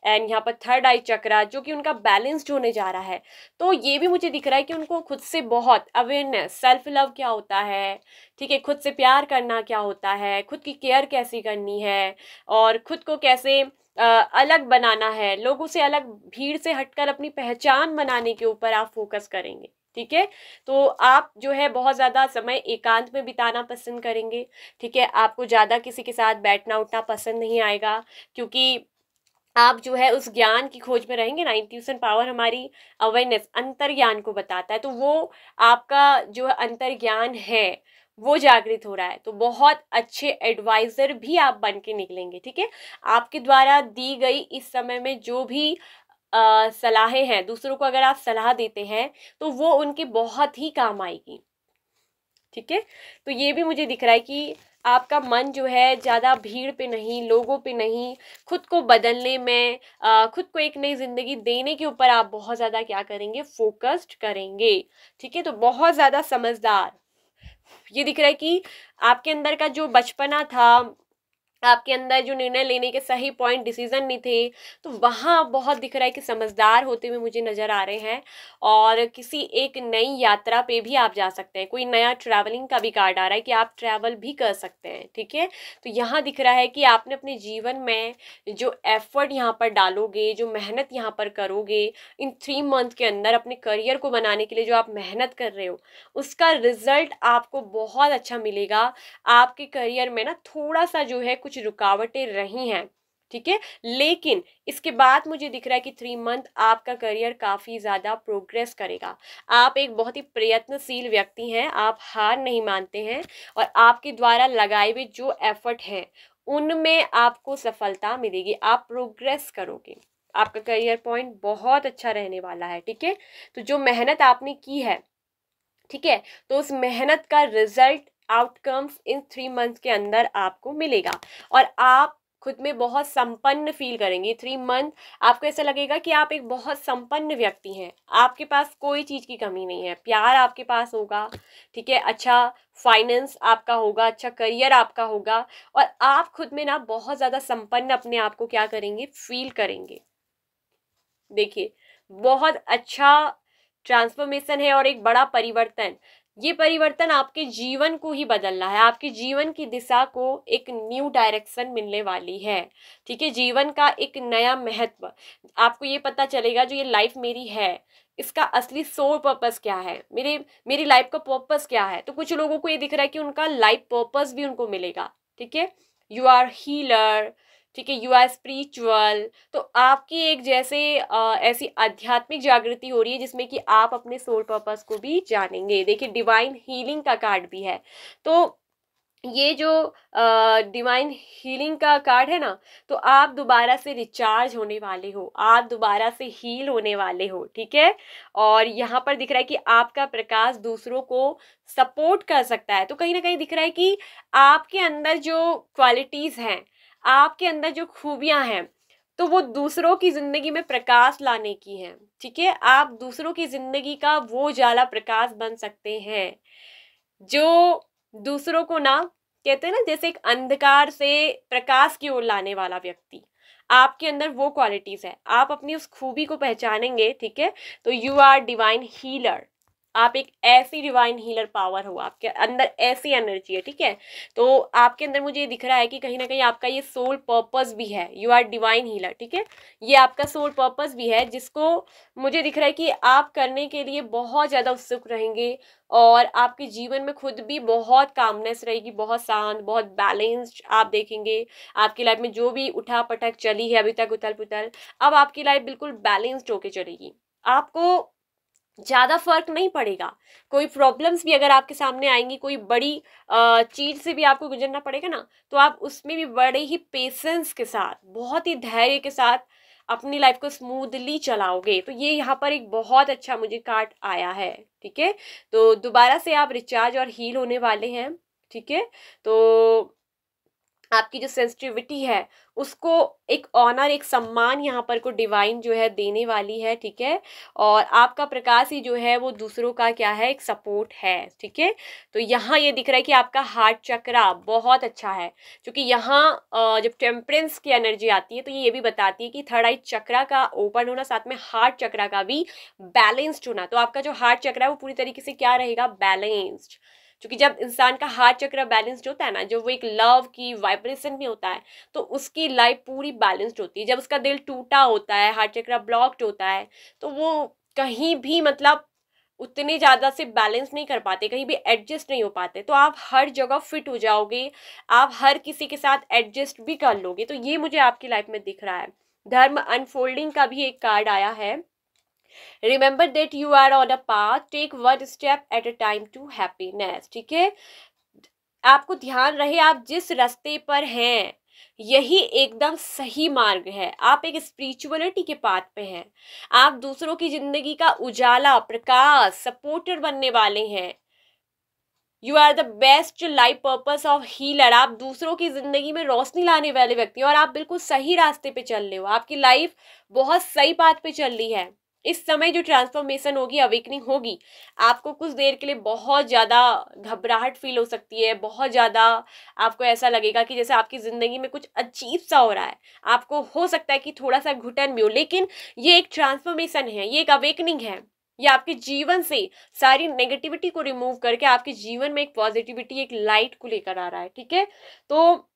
एंड यहाँ पर 3rd आई चक्रा, जो कि उनका बैलेंस्ड होने जा रहा है, तो ये भी मुझे दिख रहा है कि उनको खुद से बहुत अवेयरनेस, सेल्फ लव क्या होता है, ठीक है, खुद से प्यार करना क्या होता है, खुद की केयर कैसी करनी है और खुद को कैसे अलग बनाना है, लोगों से अलग, भीड़ से हटकर अपनी पहचान बनाने के ऊपर आप फोकस करेंगे, ठीक है। तो आप जो है बहुत ज़्यादा समय एकांत में बिताना पसंद करेंगे, ठीक है। आपको ज़्यादा किसी के साथ बैठना उठना पसंद नहीं आएगा, क्योंकि आप जो है उस ज्ञान की खोज में रहेंगे ना। इंट्यूशन पावर हमारी अवेयरनेस, अंतर ज्ञान को बताता है, तो वो आपका जो अंतर ज्ञान है वो जागृत हो रहा है, तो बहुत अच्छे एडवाइजर भी आप बन के निकलेंगे, ठीक है। आपके द्वारा दी गई इस समय में जो भी सलाहें हैं, दूसरों को अगर आप सलाह देते हैं तो वो उनके बहुत ही काम आएगी, ठीक है। तो ये भी मुझे दिख रहा है कि आपका मन जो है ज़्यादा भीड़ पे नहीं, लोगों पे नहीं, खुद को बदलने में, खुद को एक नई ज़िंदगी देने के ऊपर आप बहुत ज़्यादा क्या करेंगे, फोकस्ड करेंगे, ठीक है। तो बहुत ज़्यादा समझदार ये दिख रहा है कि आपके अंदर का जो बचपना था, आपके अंदर जो निर्णय लेने के सही पॉइंट डिसीजन नहीं थे, तो वहाँ बहुत दिख रहा है कि समझदार होते हुए मुझे नज़र आ रहे हैं। और किसी एक नई यात्रा पे भी आप जा सकते हैं, कोई नया ट्रैवलिंग का भी कार्ड आ रहा है कि आप ट्रैवल भी कर सकते हैं, ठीक है। तो यहाँ दिख रहा है कि आपने अपने जीवन में जो एफर्ट यहाँ पर डालोगे, जो मेहनत यहाँ पर करोगे इन 3 मंथ के अंदर अपने करियर को बनाने के लिए, जो आप मेहनत कर रहे हो उसका रिजल्ट आपको बहुत अच्छा मिलेगा। आपके करियर में ना थोड़ा सा जो है कुछ रुकावटें रही हैं, ठीक है, लेकिन इसके बाद मुझे दिख रहा है कि 3 मंथ आपका करियर काफ़ी ज़्यादा प्रोग्रेस करेगा। आप एक बहुत ही प्रयत्नशील व्यक्ति हैं, आप हार नहीं मानते हैं और आपके द्वारा लगाए हुए जो एफर्ट हैं उनमें आपको सफलता मिलेगी, आप प्रोग्रेस करोगे, आपका करियर पॉइंट बहुत अच्छा रहने वाला है, ठीक है। तो जो मेहनत आपने की है, ठीक है, तो उस मेहनत का रिजल्ट, आउटकम्स इन 3 मंथ के अंदर आपको मिलेगा और आप खुद में बहुत संपन्न फील करेंगे। 3 मंथ आपको ऐसा लगेगा कि आप एक बहुत संपन्न व्यक्ति हैं, आपके पास कोई चीज़ की कमी नहीं है, प्यार आपके पास होगा, ठीक है, अच्छा फाइनेंस आपका होगा, अच्छा करियर आपका होगा और आप खुद में ना बहुत ज़्यादा संपन्न अपने आप को क्या करेंगे, फील करेंगे। देखिए बहुत अच्छा ट्रांसफॉर्मेशन है और एक बड़ा परिवर्तन, ये परिवर्तन आपके जीवन को ही बदल रहा है, आपके जीवन की दिशा को एक न्यू डायरेक्शन मिलने वाली है, ठीक है। जीवन का एक नया महत्व आपको ये पता चलेगा, जो ये लाइफ मेरी है इसका असली सोल पर्पस क्या है, मेरी लाइफ का पर्पस क्या है। तो कुछ लोगों को ये दिख रहा है कि उनका लाइफ पर्पस भी उनको मिलेगा, ठीक है। यू आर हीलर, ठीक है, यू आर स्पिरिचुअल, तो आपकी एक जैसे ऐसी आध्यात्मिक जागृति हो रही है जिसमें कि आप अपने सोल पर्पस को भी जानेंगे। देखिए डिवाइन हीलिंग का कार्ड भी है, तो ये जो डिवाइन हीलिंग का कार्ड है ना, तो आप दोबारा से रिचार्ज होने वाले हो, आप दोबारा से हील होने वाले हो, ठीक है। और यहाँ पर दिख रहा है कि आपका प्रकाश दूसरों को सपोर्ट कर सकता है, तो कहीं ना कहीं दिख रहा है कि आपके अंदर जो क्वालिटीज़ हैं, आपके अंदर जो खूबियाँ हैं, तो वो दूसरों की ज़िंदगी में प्रकाश लाने की हैं, ठीक है। आप दूसरों की ज़िंदगी का वो उजाला प्रकाश बन सकते हैं जो दूसरों को ना, कहते हैं ना जैसे एक अंधकार से प्रकाश की ओर लाने वाला व्यक्ति, आपके अंदर वो क्वालिटीज़ है, आप अपनी उस खूबी को पहचानेंगे, ठीक है। तो यू आर डिवाइन हीलर, आप एक ऐसी डिवाइन हीलर पावर हो, आपके अंदर ऐसी एनर्जी है, ठीक है। तो आपके अंदर मुझे ये दिख रहा है कि कहीं ना कहीं आपका ये सोल पर्पस भी है, यू आर डिवाइन हीलर, ठीक है। ये आपका सोल पर्पस भी है, जिसको मुझे दिख रहा है कि आप करने के लिए बहुत ज़्यादा उत्सुक रहेंगे, और आपके जीवन में खुद भी बहुत कामनेस रहेगी, बहुत शांत, बहुत बैलेंस्ड आप देखेंगे। आपकी लाइफ में जो भी उठा पटक चली है अभी तक, उथल पुथल, अब आपकी लाइफ बिल्कुल बैलेंस्ड होके चलेगी। आपको ज़्यादा फर्क नहीं पड़ेगा। कोई प्रॉब्लम्स भी अगर आपके सामने आएंगी, कोई बड़ी चीज़ से भी आपको गुजरना पड़ेगा ना, तो आप उसमें भी बड़े ही पेशेंस के साथ, बहुत ही धैर्य के साथ अपनी लाइफ को स्मूथली चलाओगे। तो ये यहाँ पर एक बहुत अच्छा मुझे कार्ड आया है, ठीक है। तो दोबारा से आप रिचार्ज और हील होने वाले हैं, ठीक है। तो आपकी जो सेंसिटिविटी है उसको एक ऑनर, एक सम्मान यहाँ पर को डिवाइन जो है देने वाली है, ठीक है। और आपका प्रकाश ही जो है वो दूसरों का क्या है, एक सपोर्ट है, ठीक है। तो यहाँ ये दिख रहा है कि आपका हार्ट चक्रा बहुत अच्छा है, क्योंकि यहाँ जब टेम्परेंस की एनर्जी आती है तो ये भी बताती है कि थर्ड आई चक्रा का ओपन होना, साथ में हार्ट चक्रा का भी बैलेंस्ड होना। तो आपका जो हार्ट चक्रा है वो पूरी तरीके से क्या रहेगा, बैलेंस्ड। क्योंकि जब इंसान का हार्ट चक्र बैलेंस्ड होता है ना, जो वो एक लव की वाइब्रेशन में होता है, तो उसकी लाइफ पूरी बैलेंस्ड होती है। जब उसका दिल टूटा होता है, हार्ट चक्र ब्लॉक्ड होता है, तो वो कहीं भी मतलब उतने ज़्यादा से बैलेंस नहीं कर पाते, कहीं भी एडजस्ट नहीं हो पाते। तो आप हर जगह फिट हो जाओगे, आप हर किसी के साथ एडजस्ट भी कर लोगे। तो ये मुझे आपकी लाइफ में दिख रहा है। धर्म अनफोल्डिंग का भी एक कार्ड आया है। Remember that you are on a path, take one step at a time to happiness, ठीक है। आपको ध्यान रहे आप जिस रास्ते पर हैं यही एकदम सही मार्ग है। आप एक स्पिरिचुअलिटी के पाथ पे हैं, आप दूसरों की जिंदगी का उजाला, प्रकाश, सपोर्टर बनने वाले हैं। You are the best life purpose of healer. आप दूसरों की जिंदगी में रोशनी लाने वाले व्यक्ति हैं, और आप बिल्कुल सही रास्ते पे चल रहे हो। आपकी लाइफ बहुत सही पाथ पे चल रही है। इस समय जो ट्रांसफॉर्मेशन होगी, अवेकनिंग होगी, आपको कुछ देर के लिए बहुत ज़्यादा घबराहट फील हो सकती है, बहुत ज़्यादा आपको ऐसा लगेगा कि जैसे आपकी ज़िंदगी में कुछ अजीब सा हो रहा है। आपको हो सकता है कि थोड़ा सा घुटन भी हो, लेकिन ये एक ट्रांसफॉर्मेशन है, ये एक अवेकनिंग है। ये आपके जीवन से सारी नेगेटिविटी को रिमूव करके आपके जीवन में एक पॉजिटिविटी, एक लाइट को लेकर आ रहा है, ठीक है। तो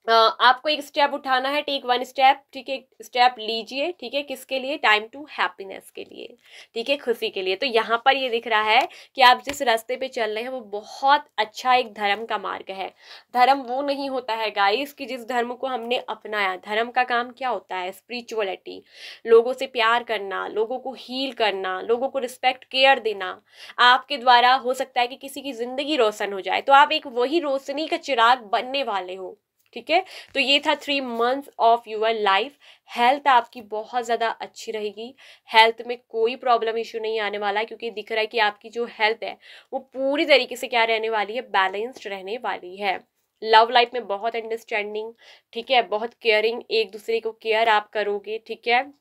आपको एक स्टेप उठाना है, टेक वन स्टेप, ठीक है। स्टेप लीजिए, ठीक है। किसके लिए, टाइम टू हैप्पीनेस के लिए, ठीक है, खुशी के लिए। तो यहाँ पर ये दिख रहा है कि आप जिस रास्ते पे चल रहे हैं वो बहुत अच्छा एक धर्म का मार्ग है। धर्म वो नहीं होता है गाइस कि जिस धर्म को हमने अपनाया। धर्म का काम क्या होता है, स्पिरिचुअलिटी, लोगों से प्यार करना, लोगों को हील करना, लोगों को रिस्पेक्ट केयर देना। आपके द्वारा हो सकता है कि किसी की जिंदगी रोशन हो जाए, तो आप एक वही रोशनी का चिराग बनने वाले हो, ठीक है। तो ये था 3 months of your life. Health आपकी बहुत ज़्यादा अच्छी रहेगी, हेल्थ में कोई प्रॉब्लम इशू नहीं आने वाला है, क्योंकि दिख रहा है कि आपकी जो हेल्थ है वो पूरी तरीके से क्या रहने वाली है, बैलेंस्ड रहने वाली है। लव लाइफ में बहुत अंडरस्टैंडिंग, ठीक है, बहुत केयरिंग, एक दूसरे को केयर आप करोगे, ठीक है।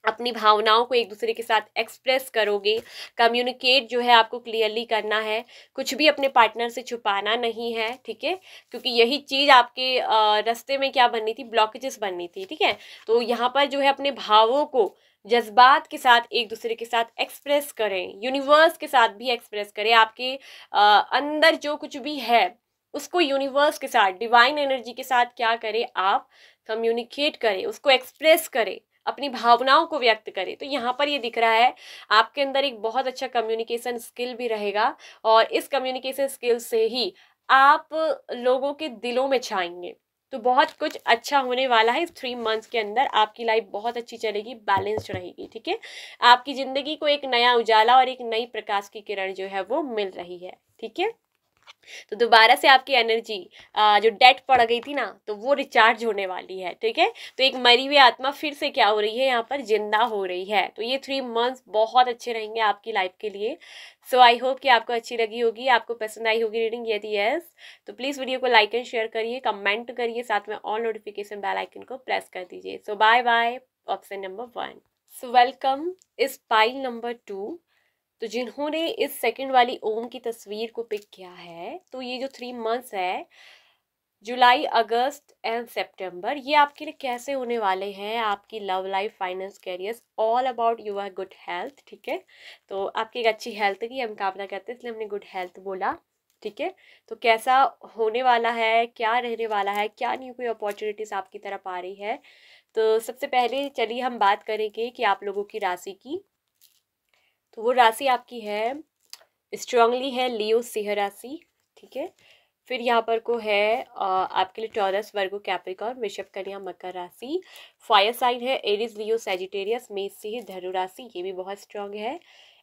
अपनी भावनाओं को एक दूसरे के साथ एक्सप्रेस करोगे, कम्युनिकेट जो है आपको क्लियरली करना है, कुछ भी अपने पार्टनर से छुपाना नहीं है, ठीक है। क्योंकि यही चीज़ आपके रास्ते में क्या बननी थी, ब्लॉकेजेस बननी थी, ठीक है। तो यहाँ पर जो है अपने भावों को जज्बात के साथ एक दूसरे के साथ एक्सप्रेस करें, यूनिवर्स के साथ भी एक्सप्रेस करें। आपके अंदर जो कुछ भी है उसको यूनिवर्स के साथ, डिवाइन एनर्जी के साथ क्या करें, आप कम्युनिकेट करें, उसको एक्सप्रेस करें, अपनी भावनाओं को व्यक्त करें। तो यहाँ पर ये दिख रहा है आपके अंदर एक बहुत अच्छा कम्युनिकेशन स्किल भी रहेगा, और इस कम्युनिकेशन स्किल से ही आप लोगों के दिलों में छाएंगे। तो बहुत कुछ अच्छा होने वाला है इस 3 मंथ्स के अंदर। आपकी लाइफ बहुत अच्छी चलेगी, बैलेंस्ड रहेगी, ठीक है। आपकी जिंदगी को एक नया उजाला और एक नई प्रकाश की किरण जो है वो मिल रही है, ठीक है। तो दोबारा से आपकी एनर्जी जो डेड पड़ गई थी ना, तो वो रिचार्ज होने वाली है, ठीक है। तो एक मरी हुई आत्मा फिर से क्या हो रही है, यहाँ पर जिंदा हो रही है। तो ये 3 मंथ्स बहुत अच्छे रहेंगे आपकी लाइफ के लिए। सो आई होप कि आपको अच्छी लगी होगी, आपको पसंद आई होगी रीडिंग। यदि यस तो प्लीज़ वीडियो को लाइक एंड शेयर करिए, कमेंट करिए, साथ में ऑल नोटिफिकेशन बेल आइकन को प्रेस कर दीजिए। So bye bye, option number 1। So welcome इस पाइल नंबर 2। तो जिन्होंने इस सेकंड वाली ओम की तस्वीर को पिक किया है, तो ये जो 3 मंथ्स है जुलाई, अगस्त एंड सितंबर ये आपके लिए कैसे होने वाले हैं, आपकी love life, finance, career, all about your good health. ठीक है, तो आपकी एक अच्छी हेल्थ की हम कामना करते हैं, इसलिए हमने गुड हेल्थ बोला। ठीक है, तो कैसा होने वाला है, क्या रहने वाला है, क्या न्यू कोई अपॉर्चुनिटीज़ आपकी तरफ आ रही है। तो सबसे पहले चलिए हम बात करेंगे कि आप लोगों की राशि की। तो वो राशि आपकी है, स्ट्रांगली है लियो सिंह राशि। ठीक है, फिर यहाँ पर को है आपके लिए टॉरस, वर्गो, कैप्रिकॉर्न, वृषभ, कन्या, मकर राशि। फायर साइन है एरिस, लियो, सैजिटेरियस, मेष, सिंह, धनु राशि, ये भी बहुत स्ट्रांग है।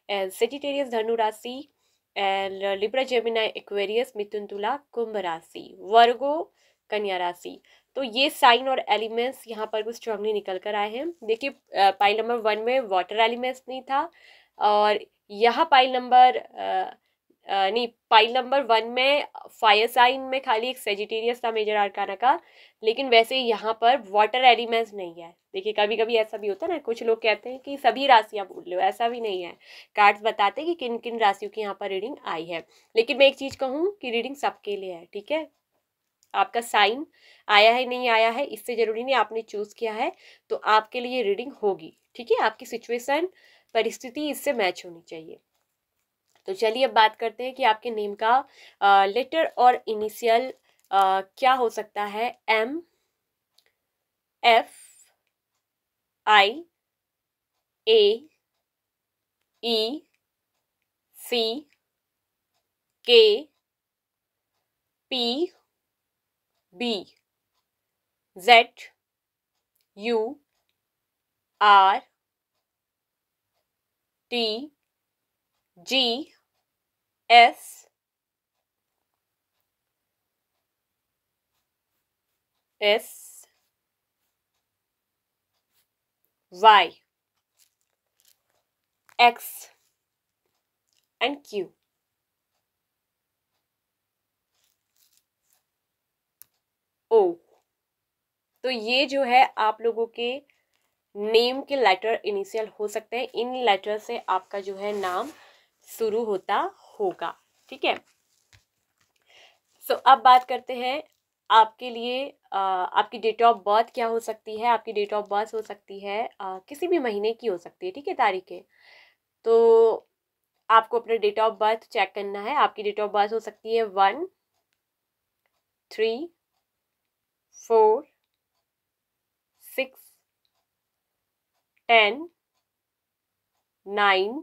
एंड सैजिटेरियस धनु राशि, एंड लिब्रा, जेमिनाई, एक्वेरियस, मिथुन, तुला, कुंभ राशि, वर्गो, कन्या राशि। तो ये साइन और एलिमेंट्स यहाँ पर कुछ स्ट्रांगली निकल कर आए हैं। देखिए पाइल नंबर 1 में वाटर एलिमेंट्स नहीं था, और यहाँ पाइल नंबर नहीं, पाइल नंबर 1 में फायर साइन में खाली एक सेजिटेरियस था मेजर आर्काना का, लेकिन वैसे यहाँ पर वाटर एलिमेंट्स नहीं है। देखिए कभी कभी ऐसा भी होता है ना, कुछ लोग कहते हैं कि सभी राशियाँ बोल रहे हो, ऐसा भी नहीं है। कार्ड्स बताते हैं कि किन किन राशियों की यहाँ पर रीडिंग आई है। लेकिन मैं एक चीज़ कहूँ कि रीडिंग सबके लिए है। ठीक है, आपका साइन आया है नहीं आया है इससे जरूरी नहीं, आपने चूज किया है तो आपके लिए रीडिंग होगी। ठीक है, आपकी सिचुएशन, परिस्थिति इससे मैच होनी चाहिए। तो चलिए अब बात करते हैं कि आपके नेम का लेटर और इनिशियल क्या हो सकता है। M, F, I, A, E, C, K, P, B, Z, U, R, T, G, S, S, Y, X and Q। O, तो ये जो है आप लोगों के नेम के लेटर इनिशियल हो सकते हैं, इन लेटर से आपका जो है नाम शुरू होता होगा। ठीक है, सो अब बात करते हैं आपके लिए आपकी डेट ऑफ बर्थ क्या हो सकती है। आपकी डेट ऑफ बर्थ हो सकती है किसी भी महीने की हो सकती है। ठीक है, तारीखें, तो आपको अपना डेट ऑफ बर्थ चेक करना है। आपकी डेट ऑफ बर्थ हो सकती है 1, 3, 4, 6, 10, 9,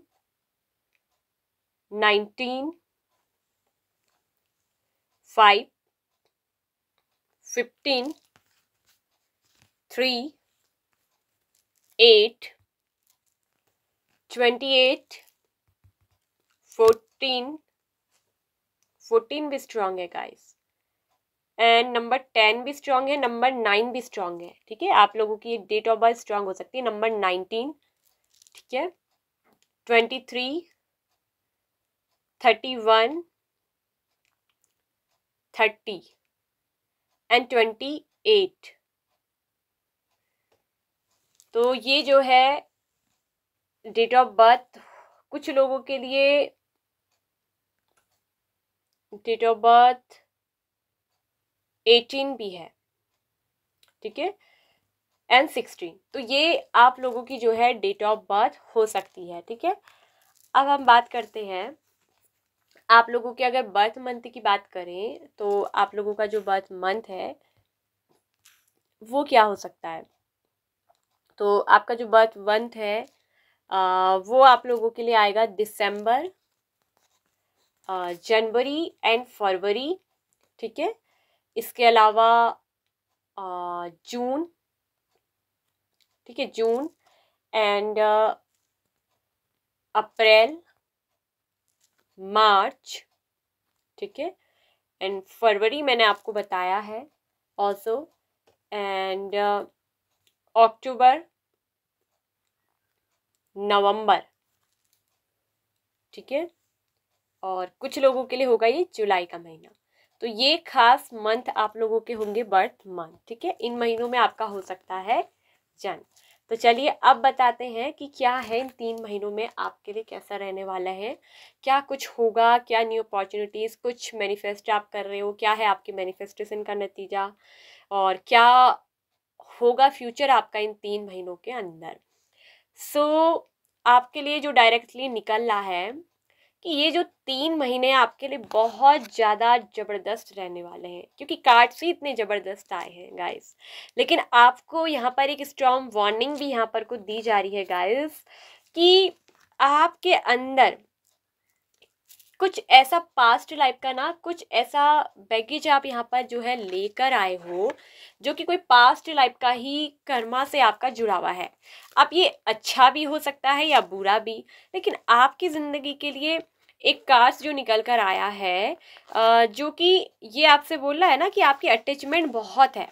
19, 5, 15, 3, 8, 28, 14, 14 भी स्ट्रांग है गाइस, एंड नंबर 10 भी स्ट्रांग है, नंबर 9 भी स्ट्रांग है। ठीक है, आप लोगों की डेट ऑफ बर्थ स्ट्रांग हो सकती है। नंबर 19, ठीक है, 23, 31, 30 एंड 28। तो ये जो है डेट ऑफ बर्थ, कुछ लोगों के लिए डेट ऑफ बर्थ 18 भी है। ठीक है, एंड 16, तो ये आप लोगों की जो है डेट ऑफ बर्थ हो सकती है। ठीक है, अब हम बात करते हैं आप लोगों के, अगर बर्थ मंथ की बात करें तो आप लोगों का जो बर्थ मंथ है वो क्या हो सकता है। तो आपका जो बर्थ मंथ है वो आप लोगों के लिए आएगा दिसंबर, जनवरी एंड फरवरी। ठीक है, इसके अलावा जून, ठीक है, जून एंड अप्रैल, मार्च, ठीक है, एंड फरवरी मैंने आपको बताया है ऑल्सो, एंड अक्टूबर, नवंबर। ठीक है, और कुछ लोगों के लिए होगा ये जुलाई का महीना। तो ये खास मंथ आप लोगों के होंगे बर्थ मंथ। ठीक है, इन महीनों में आपका हो सकता है जन्म। तो चलिए अब बताते हैं कि क्या है इन 3 महीनों में आपके लिए, कैसा रहने वाला है, क्या कुछ होगा, क्या न्यू अपॉर्चुनिटीज़, कुछ मैनिफेस्ट आप कर रहे हो, क्या है आपके मैनिफेस्टेशन का नतीजा, और क्या होगा फ्यूचर आपका इन 3 महीनों के अंदर। आपके लिए जो डायरेक्टली निकल रहा है कि ये जो 3 महीने आपके लिए बहुत ज़्यादा ज़बरदस्त रहने वाले हैं, क्योंकि कार्ड्स ही इतने ज़बरदस्त आए हैं गाइस। लेकिन आपको यहाँ पर एक स्ट्रॉन्ग वार्निंग भी यहाँ पर कुछ दी जा रही है गाइस, कि आपके अंदर कुछ ऐसा पास्ट लाइफ का ना, कुछ ऐसा बैगेज आप यहाँ पर जो है लेकर आए हो, जो कि कोई पास्ट लाइफ का ही कर्मा से आपका जुड़ा हुआ है। अब ये अच्छा भी हो सकता है या बुरा भी, लेकिन आपकी ज़िंदगी के लिए एक कार्ड जो निकल कर आया है, जो कि ये आपसे बोल रहा है ना कि आपकी अटैचमेंट बहुत है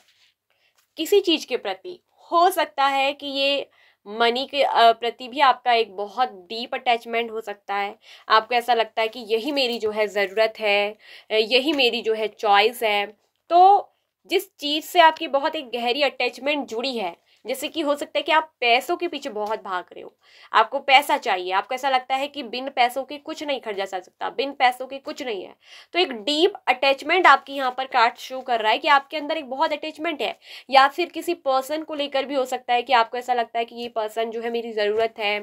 किसी चीज़ के प्रति। हो सकता है कि ये मनी के प्रति भी आपका एक बहुत डीप अटैचमेंट हो सकता है। आपको ऐसा लगता है कि यही मेरी जो है ज़रूरत है, यही मेरी जो है चॉइस है। तो जिस चीज़ से आपकी बहुत एक गहरी अटैचमेंट जुड़ी है, जैसे कि हो सकता है कि आप पैसों के पीछे बहुत भाग रहे हो, आपको पैसा चाहिए, आपको ऐसा लगता है कि बिन पैसों के कुछ नहीं खरीदा जा सकता, बिन पैसों के कुछ नहीं है। तो एक डीप अटैचमेंट आपकी यहाँ पर कार्ड शो कर रहा है कि आपके अंदर एक बहुत अटैचमेंट है, या फिर किसी पर्सन को लेकर भी हो सकता है कि आपको ऐसा लगता है कि ये पर्सन जो है मेरी ज़रूरत है,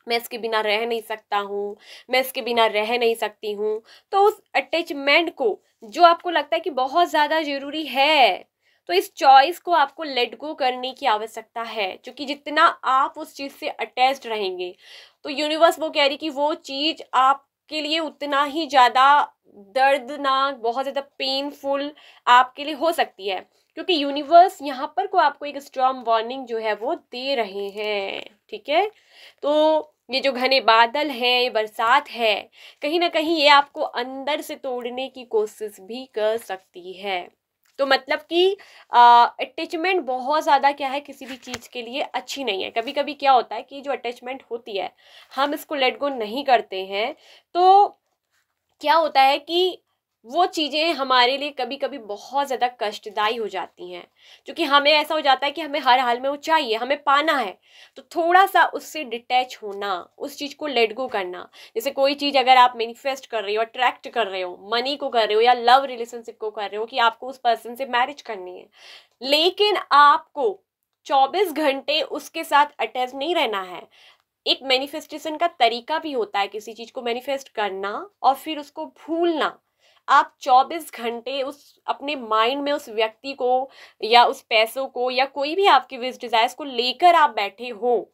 मैं इसके बिना रह नहीं सकता हूँ, मैं इसके बिना रह नहीं सकती हूँ। तो उस अटैचमेंट को जो आपको लगता है कि बहुत ज़्यादा ज़रूरी है, तो इस चॉइस को आपको लेट गो करने की आवश्यकता है, क्योंकि जितना आप उस चीज़ से अटैच्ड रहेंगे, तो यूनिवर्स वो कह रही कि वो चीज़ आपके लिए उतना ही ज़्यादा दर्दनाक, बहुत ज़्यादा पेनफुल आपके लिए हो सकती है, क्योंकि यूनिवर्स यहाँ पर को आपको एक स्ट्रॉन्ग वार्निंग जो है वो दे रहे हैं। ठीक है, तो ये जो घने बादल हैं, ये बरसात है, कहीं ना कहीं ये आपको अंदर से तोड़ने की कोशिश भी कर सकती है। तो मतलब कि अटैचमेंट बहुत ज़्यादा क्या है, किसी भी चीज़ के लिए अच्छी नहीं है। कभी कभी क्या होता है कि जो अटैचमेंट होती है, हम इसको लेट गो नहीं करते हैं, तो क्या होता है कि वो चीज़ें हमारे लिए कभी कभी बहुत ज़्यादा कष्टदायी हो जाती हैं, क्योंकि हमें ऐसा हो जाता है कि हमें हर हाल में वो चाहिए, हमें पाना है। तो थोड़ा सा उससे डिटैच होना, उस चीज़ को लेट गो करना। जैसे कोई चीज़ अगर आप मैनिफेस्ट कर रहे हो, अट्रैक्ट कर रहे हो, मनी को कर रहे हो, या लव रिलेशनशिप को कर रहे हो कि आपको उस पर्सन से मैरिज करनी है, लेकिन आपको 24 घंटे उसके साथ अटैच नहीं रहना है। एक मैनिफेस्टेशन का तरीका भी होता है, किसी चीज को मैनिफेस्ट करना और फिर उसको भूलना। आप 24 घंटे उस अपने माइंड में उस व्यक्ति को, या उस पैसों को, या कोई भी आपकी विश डिजायर्स को लेकर आप बैठे हो,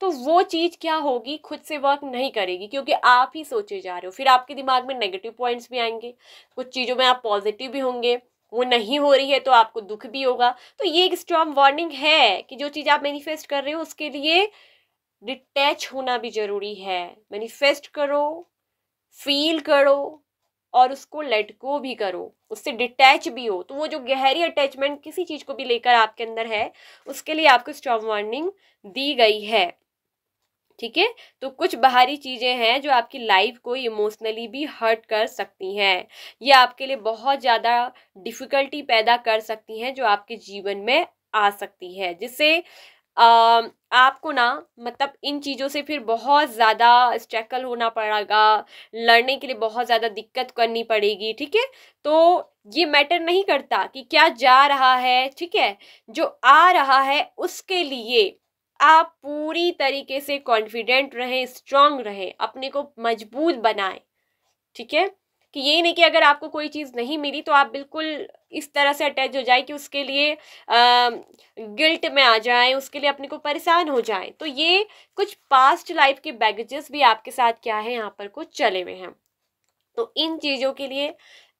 तो वो चीज क्या होगी, खुद से वर्क नहीं करेगी, क्योंकि आप ही सोचे जा रहे हो। फिर आपके दिमाग में नेगेटिव पॉइंट्स भी आएंगे, कुछ चीजों में आप पॉजिटिव भी होंगे, वो नहीं हो रही है तो आपको दुख भी होगा। तो ये एक स्ट्रॉन्ग वार्निंग है कि जो चीज आप मैनिफेस्ट कर रहे हो उसके लिए डिटैच होना भी जरूरी है। मैनिफेस्ट करो, फील करो, और उसको लेट गो भी करो, उससे डिटैच भी हो। तो वो जो गहरी अटैचमेंट किसी चीज को भी लेकर आपके अंदर है, उसके लिए आपको स्ट्रॉन्ग वार्निंग दी गई है। ठीक है, तो कुछ बाहरी चीजें हैं जो आपकी लाइफ को इमोशनली भी हर्ट कर सकती हैं, ये आपके लिए बहुत ज्यादा डिफिकल्टी पैदा कर सकती हैं, जो आपके जीवन में आ सकती है, जिससे आपको ना, मतलब इन चीज़ों से फिर बहुत ज़्यादा स्ट्रगल होना पड़ेगा, लड़ने के लिए बहुत ज़्यादा दिक्कत करनी पड़ेगी। ठीक है, तो ये मैटर नहीं करता कि क्या जा रहा है, ठीक है, जो आ रहा है उसके लिए आप पूरी तरीके से कॉन्फिडेंट रहें, स्ट्रांग रहें, अपने को मजबूत बनाएं। ठीक है, कि ये नहीं कि अगर आपको कोई चीज़ नहीं मिली तो आप बिल्कुल इस तरह से अटैच हो जाए कि उसके लिए गिल्ट में आ जाएं, उसके लिए अपने को परेशान हो जाएं। तो ये कुछ पास्ट लाइफ के बैगेजेस भी आपके साथ क्या है, यहाँ पर कुछ चले हुए हैं। तो इन चीज़ों के लिए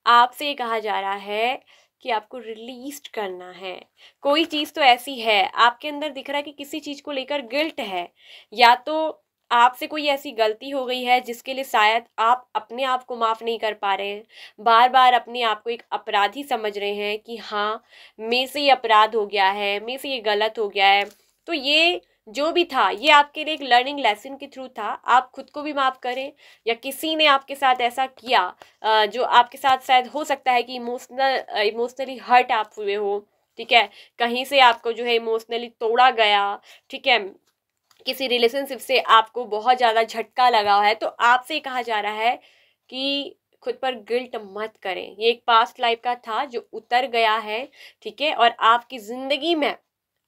आपसे ये कहा जा रहा है कि आपको रिलीज करना है। कोई चीज़ तो ऐसी है आपके अंदर दिख रहा है कि किसी चीज़ को लेकर गिल्ट है, या तो आपसे कोई ऐसी गलती हो गई है जिसके लिए शायद आप अपने आप को माफ़ नहीं कर पा रहे हैं, बार बार अपने आप को एक अपराधी समझ रहे हैं कि हाँ मेरे से ये अपराध हो गया है, मेरे से ये गलत हो गया है। तो ये जो भी था, ये आपके लिए एक लर्निंग लेसन के थ्रू था। आप खुद को भी माफ़ करें, या किसी ने आपके साथ ऐसा किया जो आपके साथ शायद हो सकता है कि इमोशनली हर्ट आप हुए हो, ठीक है, कहीं से आपको जो है इमोशनली तोड़ा गया, ठीक है, किसी रिलेशनशिप से आपको बहुत ज़्यादा झटका लगा है, तो आपसे कहा जा रहा है कि खुद पर गिल्ट मत करें। ये एक पास्ट लाइफ का था जो उतर गया है, ठीक है, और आपकी ज़िंदगी में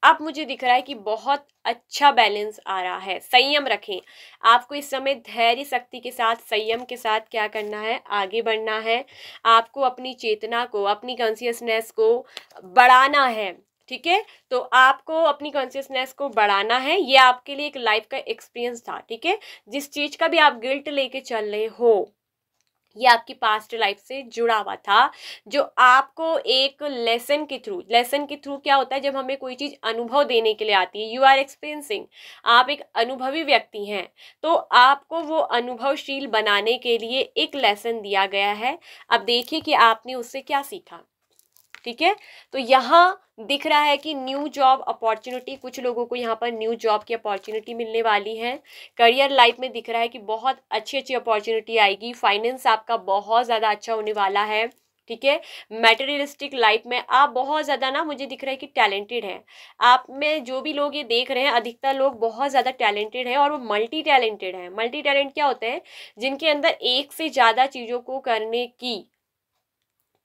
अब मुझे दिख रहा है कि बहुत अच्छा बैलेंस आ रहा है। संयम रखें, आपको इस समय धैर्य शक्ति के साथ, संयम के साथ क्या करना है, आगे बढ़ना है। आपको अपनी चेतना को, अपनी कॉन्शियसनेस को बढ़ाना है, ठीक है। तो आपको अपनी कॉन्शियसनेस को बढ़ाना है, ये आपके लिए एक लाइफ का एक्सपीरियंस था, ठीक है। जिस चीज का भी आप गिल्ट लेके चल रहे हो, ये आपकी पास्ट लाइफ से जुड़ा हुआ था, जो आपको एक लेसन के थ्रू क्या होता है, जब हमें कोई चीज अनुभव देने के लिए आती है, यू आर एक्सपीरियंसिंग, आप एक अनुभवी व्यक्ति हैं, तो आपको वो अनुभवशील बनाने के लिए एक लेसन दिया गया है। अब देखिए कि आपने उससे क्या सीखा, ठीक है। तो यहाँ दिख रहा है कि न्यू जॉब अपॉर्चुनिटी, कुछ लोगों को यहाँ पर न्यू जॉब की अपॉर्चुनिटी मिलने वाली है। करियर लाइफ में दिख रहा है कि बहुत अच्छी अच्छी अपॉर्चुनिटी आएगी। फाइनेंस आपका बहुत ज़्यादा अच्छा होने वाला है, ठीक है। मैटेरियलिस्टिक लाइफ में आप बहुत ज़्यादा ना, मुझे दिख रहा है कि टैलेंटेड हैं। आप में जो भी लोग ये देख रहे हैं, अधिकतर लोग बहुत ज़्यादा टैलेंटेड हैं, और वो मल्टी टैलेंटेड हैं। मल्टी टैलेंट क्या होते हैं, जिनके अंदर एक से ज़्यादा चीज़ों को करने की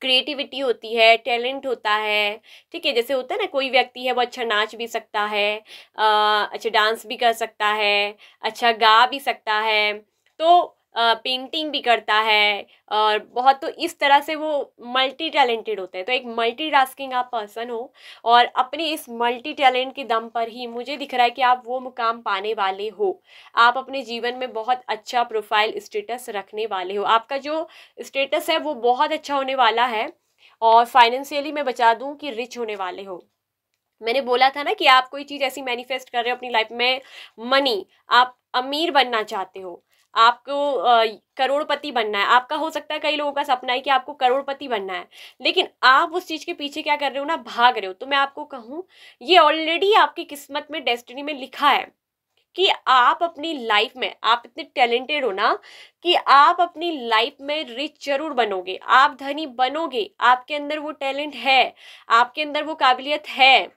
क्रिएटिविटी होती है, टैलेंट होता है, ठीक है। जैसे होता है ना, कोई व्यक्ति है वो अच्छा नाच भी सकता है, अच्छा डांस भी कर सकता है, अच्छा गा भी सकता है, तो पेंटिंग भी करता है, और बहुत, तो इस तरह से वो मल्टी टैलेंटेड होते हैं। तो एक मल्टी टास्किंग आप पर्सन हो, और अपने इस मल्टी टैलेंट के दम पर ही मुझे दिख रहा है कि आप वो मुकाम पाने वाले हो। आप अपने जीवन में बहुत अच्छा प्रोफाइल स्टेटस रखने वाले हो। आपका जो स्टेटस है वो बहुत अच्छा होने वाला है, और फाइनेंशियली मैं बता दूं कि रिच होने वाले हो। मैंने बोला था ना कि आप कोई चीज़ ऐसी मैनिफेस्ट कर रहे हो अपनी लाइफ में, मनी, आप अमीर बनना चाहते हो, आपको करोड़पति बनना है। आपका हो सकता है, कई लोगों का सपना है कि आपको करोड़पति बनना है, लेकिन आप उस चीज़ के पीछे क्या कर रहे हो ना, भाग रहे हो। तो मैं आपको कहूँ, ये ऑलरेडी आपकी किस्मत में, डेस्टिनी में लिखा है कि आप अपनी लाइफ में, आप इतने टैलेंटेड हो ना कि आप अपनी लाइफ में रिच जरूर बनोगे, आप धनी बनोगे। आपके अंदर वो टैलेंट है, आपके अंदर वो काबिलियत है,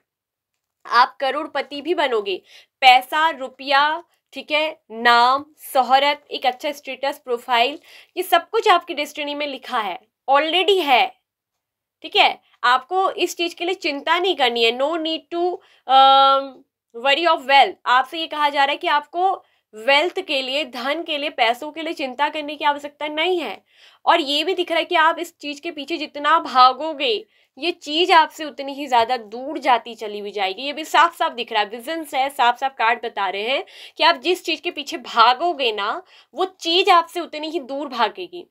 आप करोड़पति भी बनोगे। पैसा, रुपया, ठीक है, नाम, शोहरत, एक अच्छा स्टेटस, प्रोफाइल, ये सब कुछ आपकी डेस्टिनी में लिखा है, ऑलरेडी है, ठीक है। आपको इस चीज के लिए चिंता नहीं करनी है। No need to worry of wealth. आपसे ये कहा जा रहा है कि आपको वेल्थ के लिए, धन के लिए, पैसों के लिए चिंता करने की आवश्यकता नहीं है। और ये भी दिख रहा है कि आप इस चीज के पीछे जितना भागोगे, ये चीज आपसे उतनी ही ज्यादा दूर जाती चली हुई जाएगी। ये भी साफ साफ दिख रहा है, विजन है, साफ साफ कार्ड बता रहे हैं कि आप जिस चीज के पीछे भागोगे ना, वो चीज आपसे उतनी ही दूर भागेगी।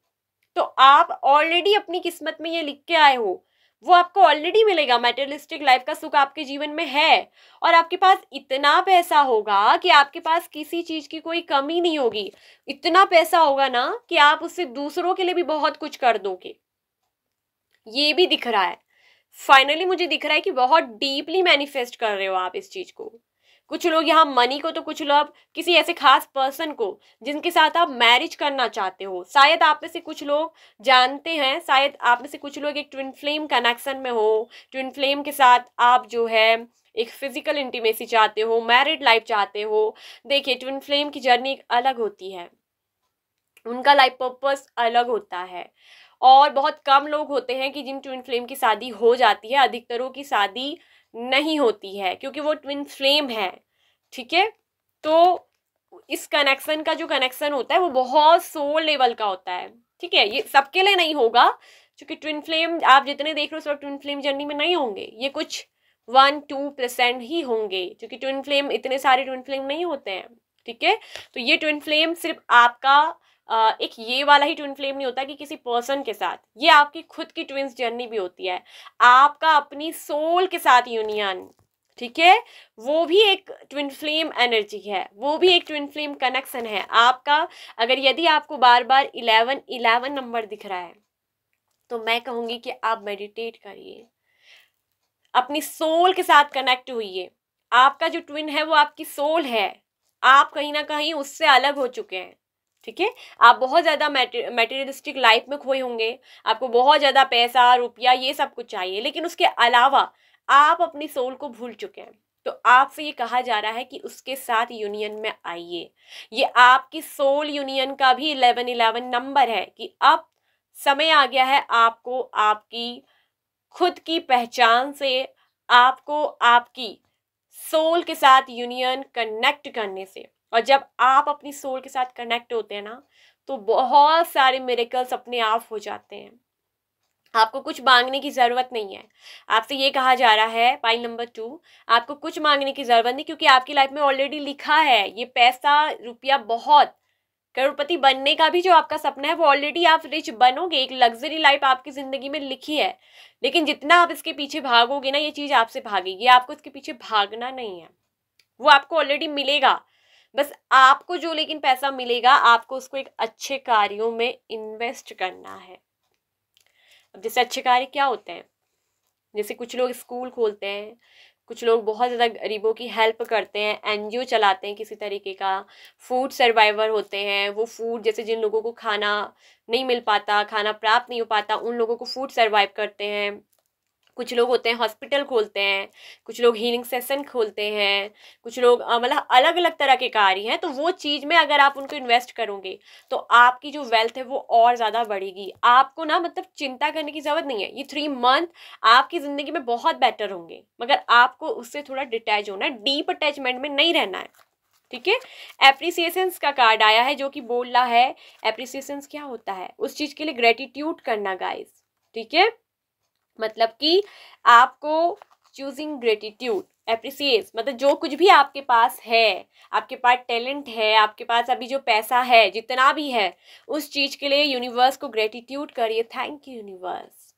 तो आप ऑलरेडी अपनी किस्मत में ये लिख के आए हो, वो आपको ऑलरेडी मिलेगा। मैटेरियलिस्टिक लाइफ का सुख आपके जीवन में है, और आपके पास इतना पैसा होगा कि आपके पास किसी चीज की कोई कमी नहीं होगी। इतना पैसा होगा ना कि आप उससे दूसरों के लिए भी बहुत कुछ कर दोगे। ये भी दिख रहा है। फाइनली मुझे दिख रहा है कि बहुत डीपली मैनिफेस्ट कर रहे हो आप इस चीज को। कुछ लोग यहाँ मनी को, तो कुछ लोग किसी ऐसे खास पर्सन को जिनके साथ आप मैरिज करना चाहते हो। शायद आप में से कुछ लोग जानते हैं, शायद आप में से कुछ लोग एक ट्विन फ्लेम कनेक्शन में हो। ट्विन फ्लेम के साथ आप जो है एक फिजिकल इंटीमेसी चाहते हो, मैरिड लाइफ चाहते हो। देखिए, ट्विन फ्लेम की जर्नी अलग होती है, उनका लाइफ पर्पस अलग होता है, और बहुत कम लोग होते हैं कि जिन ट्विन फ्लेम की शादी हो जाती है। अधिकतरों की शादी नहीं होती है, क्योंकि वो ट्विन फ्लेम है, ठीक है। तो इस कनेक्शन का जो कनेक्शन होता है वो बहुत सोल लेवल का होता है, ठीक है। ये सबके लिए नहीं होगा, क्योंकि ट्विन फ्लेम आप जितने देख रहे हो सब ट्विन फ्लेम जर्नी में नहीं होंगे। ये कुछ 1-2% ही होंगे, क्योंकि ट्विन फ्लेम, इतने सारे ट्विन फ्लेम नहीं होते हैं, ठीक है। तो ये ट्विन फ्लेम सिर्फ आपका एक ये वाला ही ट्विन फ्लेम नहीं होता कि किसी पर्सन के साथ, ये आपकी खुद की ट्विंस जर्नी भी होती है। आपका अपनी सोल के साथ यूनियन, ठीक है, वो भी एक ट्विन फ्लेम एनर्जी है, वो भी एक ट्विन फ्लेम कनेक्शन है आपका। अगर यदि आपको बार बार 11-11 नंबर दिख रहा है, तो मैं कहूँगी कि आप मेडिटेट करिए, अपनी सोल के साथ कनेक्ट हुइए। आपका जो ट्विन है वो आपकी सोल है, आप कहीं ना कहीं उससे अलग हो चुके हैं, ठीक है। आप बहुत ज़्यादा मटेरियलिस्टिक लाइफ में खोए होंगे, आपको बहुत ज़्यादा पैसा, रुपया, ये सब कुछ चाहिए, लेकिन उसके अलावा आप अपनी सोल को भूल चुके हैं। तो आपसे ये कहा जा रहा है कि उसके साथ यूनियन में आइए। ये आपकी सोल यूनियन का भी 1111 नंबर है कि अब समय आ गया है आपको आपकी खुद की पहचान से, आपको आपकी सोल के साथ यूनियन कनेक्ट करने से। और जब आप अपनी सोल के साथ कनेक्ट होते हैं ना, तो बहुत सारे मिरेकल्स अपने आप हो जाते हैं। आपको कुछ मांगने की ज़रूरत नहीं है। आपसे ये कहा जा रहा है पाइल नंबर 2, आपको कुछ मांगने की ज़रूरत नहीं, क्योंकि आपकी लाइफ में ऑलरेडी लिखा है ये पैसा रुपया, बहुत करोड़पति बनने का भी जो आपका सपना है वो ऑलरेडी आप रिच बनोगे। एक लग्जरी लाइफ आपकी ज़िंदगी में लिखी है। लेकिन जितना आप इसके पीछे भागोगे ना, ये चीज़ आपसे भागेगी। आपको इसके पीछे भागना नहीं है, वो आपको ऑलरेडी मिलेगा। बस आपको जो लेकिन पैसा मिलेगा, आपको उसको एक अच्छे कार्यों में इन्वेस्ट करना है। अब जैसे अच्छे कार्य क्या होते हैं, जैसे कुछ लोग स्कूल खोलते हैं, कुछ लोग बहुत ज़्यादा गरीबों की हेल्प करते हैं, एनजीओ चलाते हैं किसी तरीके का, फूड सर्वाइवर होते हैं। वो फूड, जैसे जिन लोगों को खाना नहीं मिल पाता, खाना प्राप्त नहीं हो पाता, उन लोगों को फूड सर्वाइव करते हैं। कुछ लोग होते हैं हॉस्पिटल खोलते हैं, कुछ लोग हीलिंग सेशन खोलते हैं, कुछ लोग मतलब अलग अलग तरह के कार्य हैं। तो वो चीज़ में अगर आप उनको इन्वेस्ट करोगे तो आपकी जो वेल्थ है वो और ज़्यादा बढ़ेगी। आपको ना मतलब चिंता करने की ज़रूरत नहीं है। ये 3 मंथ आपकी ज़िंदगी में बहुत बेटर होंगे, मगर आपको उससे थोड़ा डिटैच होना है, डीप अटैचमेंट में नहीं रहना है। ठीक है। एप्रिसिएशंस का कार्ड आया है जो कि बोल रहा है एप्रिसिएशंस क्या होता है, उस चीज़ के लिए ग्रेटिट्यूड करना गाइस। ठीक है, मतलब कि आपको चूजिंग ग्रेटिट्यूड, एप्रिसिएट, मतलब जो कुछ भी आपके पास है, आपके पास टैलेंट है, आपके पास अभी जो पैसा है, जितना भी है, उस चीज़ के लिए यूनिवर्स को ग्रेटिट्यूड करिए। थैंक यू यूनिवर्स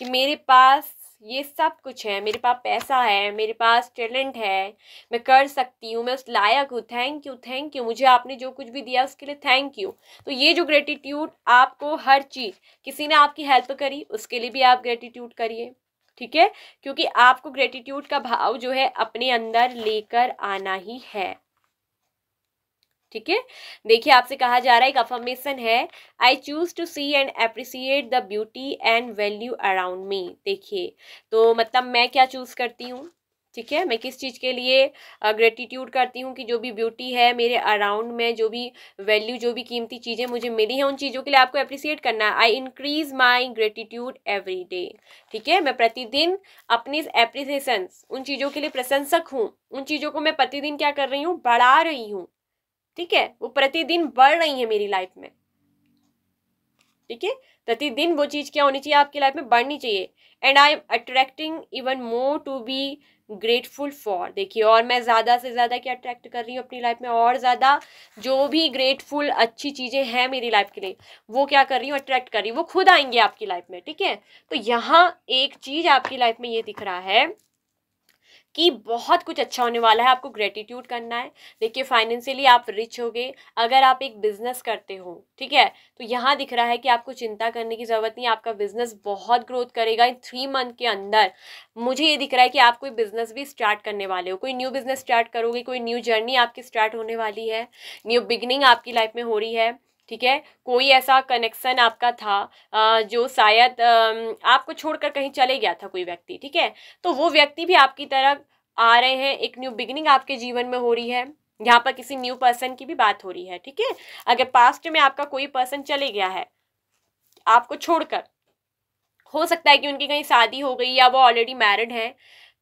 कि मेरे पास ये सब कुछ है, मेरे पास पैसा है, मेरे पास टैलेंट है, मैं कर सकती हूँ, मैं उस लायक हूँ। थैंक यू, मुझे आपने जो कुछ भी दिया उसके लिए थैंक यू। तो ये जो ग्रेटिट्यूड, आपको हर चीज़, किसी ने आपकी हेल्प करी उसके लिए भी आप ग्रेटिट्यूड करिए। ठीक है, क्योंकि आपको ग्रेटिट्यूड का भाव जो है अपने अंदर लेकर आना ही है। ठीक है, देखिए आपसे कहा जा रहा है, एक अफर्मेशन है, I choose to see and appreciate the beauty and value around me. देखिए, तो मतलब मैं क्या चूज करती हूँ, ठीक है, मैं किस चीज़ के लिए ग्रेटिट्यूड करती हूँ कि जो भी ब्यूटी है मेरे अराउंड में, जो भी वैल्यू, जो भी कीमती चीज़ें मुझे मिली हैं, उन चीज़ों के लिए आपको अप्रिसिएट करना है। I increase my gratitude every day. ठीक है, मैं प्रतिदिन अपनी एप्रिसिएशन, उन चीज़ों के लिए प्रशंसक हूँ, उन चीज़ों को मैं प्रतिदिन क्या कर रही हूँ, बढ़ा रही हूँ। ठीक है, वो प्रतिदिन बढ़ रही है मेरी लाइफ में। ठीक है, प्रतिदिन वो चीज़ क्या होनी चाहिए आपकी लाइफ में, बढ़नी चाहिए। And I am attracting even more to be grateful for. देखिए, और मैं ज़्यादा से ज़्यादा क्या अट्रैक्ट कर रही हूँ अपनी लाइफ में, और ज़्यादा जो भी ग्रेटफुल अच्छी चीज़ें हैं मेरी लाइफ के लिए, वो क्या कर रही हूँ, अट्रैक्ट कर रही हूँ, वो खुद आएंगे आपकी लाइफ में। ठीक है, तो यहाँ एक चीज़ आपकी लाइफ में ये दिख रहा है कि बहुत कुछ अच्छा होने वाला है, आपको ग्रेटिट्यूड करना है। देखिए, फाइनेंशियली आप रिच होगे अगर आप एक बिजनेस करते हो। ठीक है, तो यहाँ दिख रहा है कि आपको चिंता करने की ज़रूरत नहीं, आपका बिजनेस बहुत ग्रोथ करेगा इन 3 मंथ के अंदर। मुझे ये दिख रहा है कि आप कोई बिजनेस भी स्टार्ट करने वाले हो, कोई न्यू बिजनेस स्टार्ट करोगे, कोई न्यू जर्नी आपकी स्टार्ट होने वाली है, न्यू बिगनिंग आपकी लाइफ में हो रही है। ठीक है, कोई ऐसा कनेक्शन आपका था जो शायद आपको छोड़कर कहीं चले गया था कोई व्यक्ति। ठीक है, तो वो व्यक्ति भी आपकी तरफ आ रहे हैं, एक न्यू बिगिनिंग आपके जीवन में हो रही है। यहाँ पर किसी न्यू पर्सन की भी बात हो रही है। ठीक है, अगर पास्ट में आपका कोई पर्सन चले गया है आपको छोड़कर, हो सकता है कि उनकी कहीं शादी हो गई या वो ऑलरेडी मैरिड है,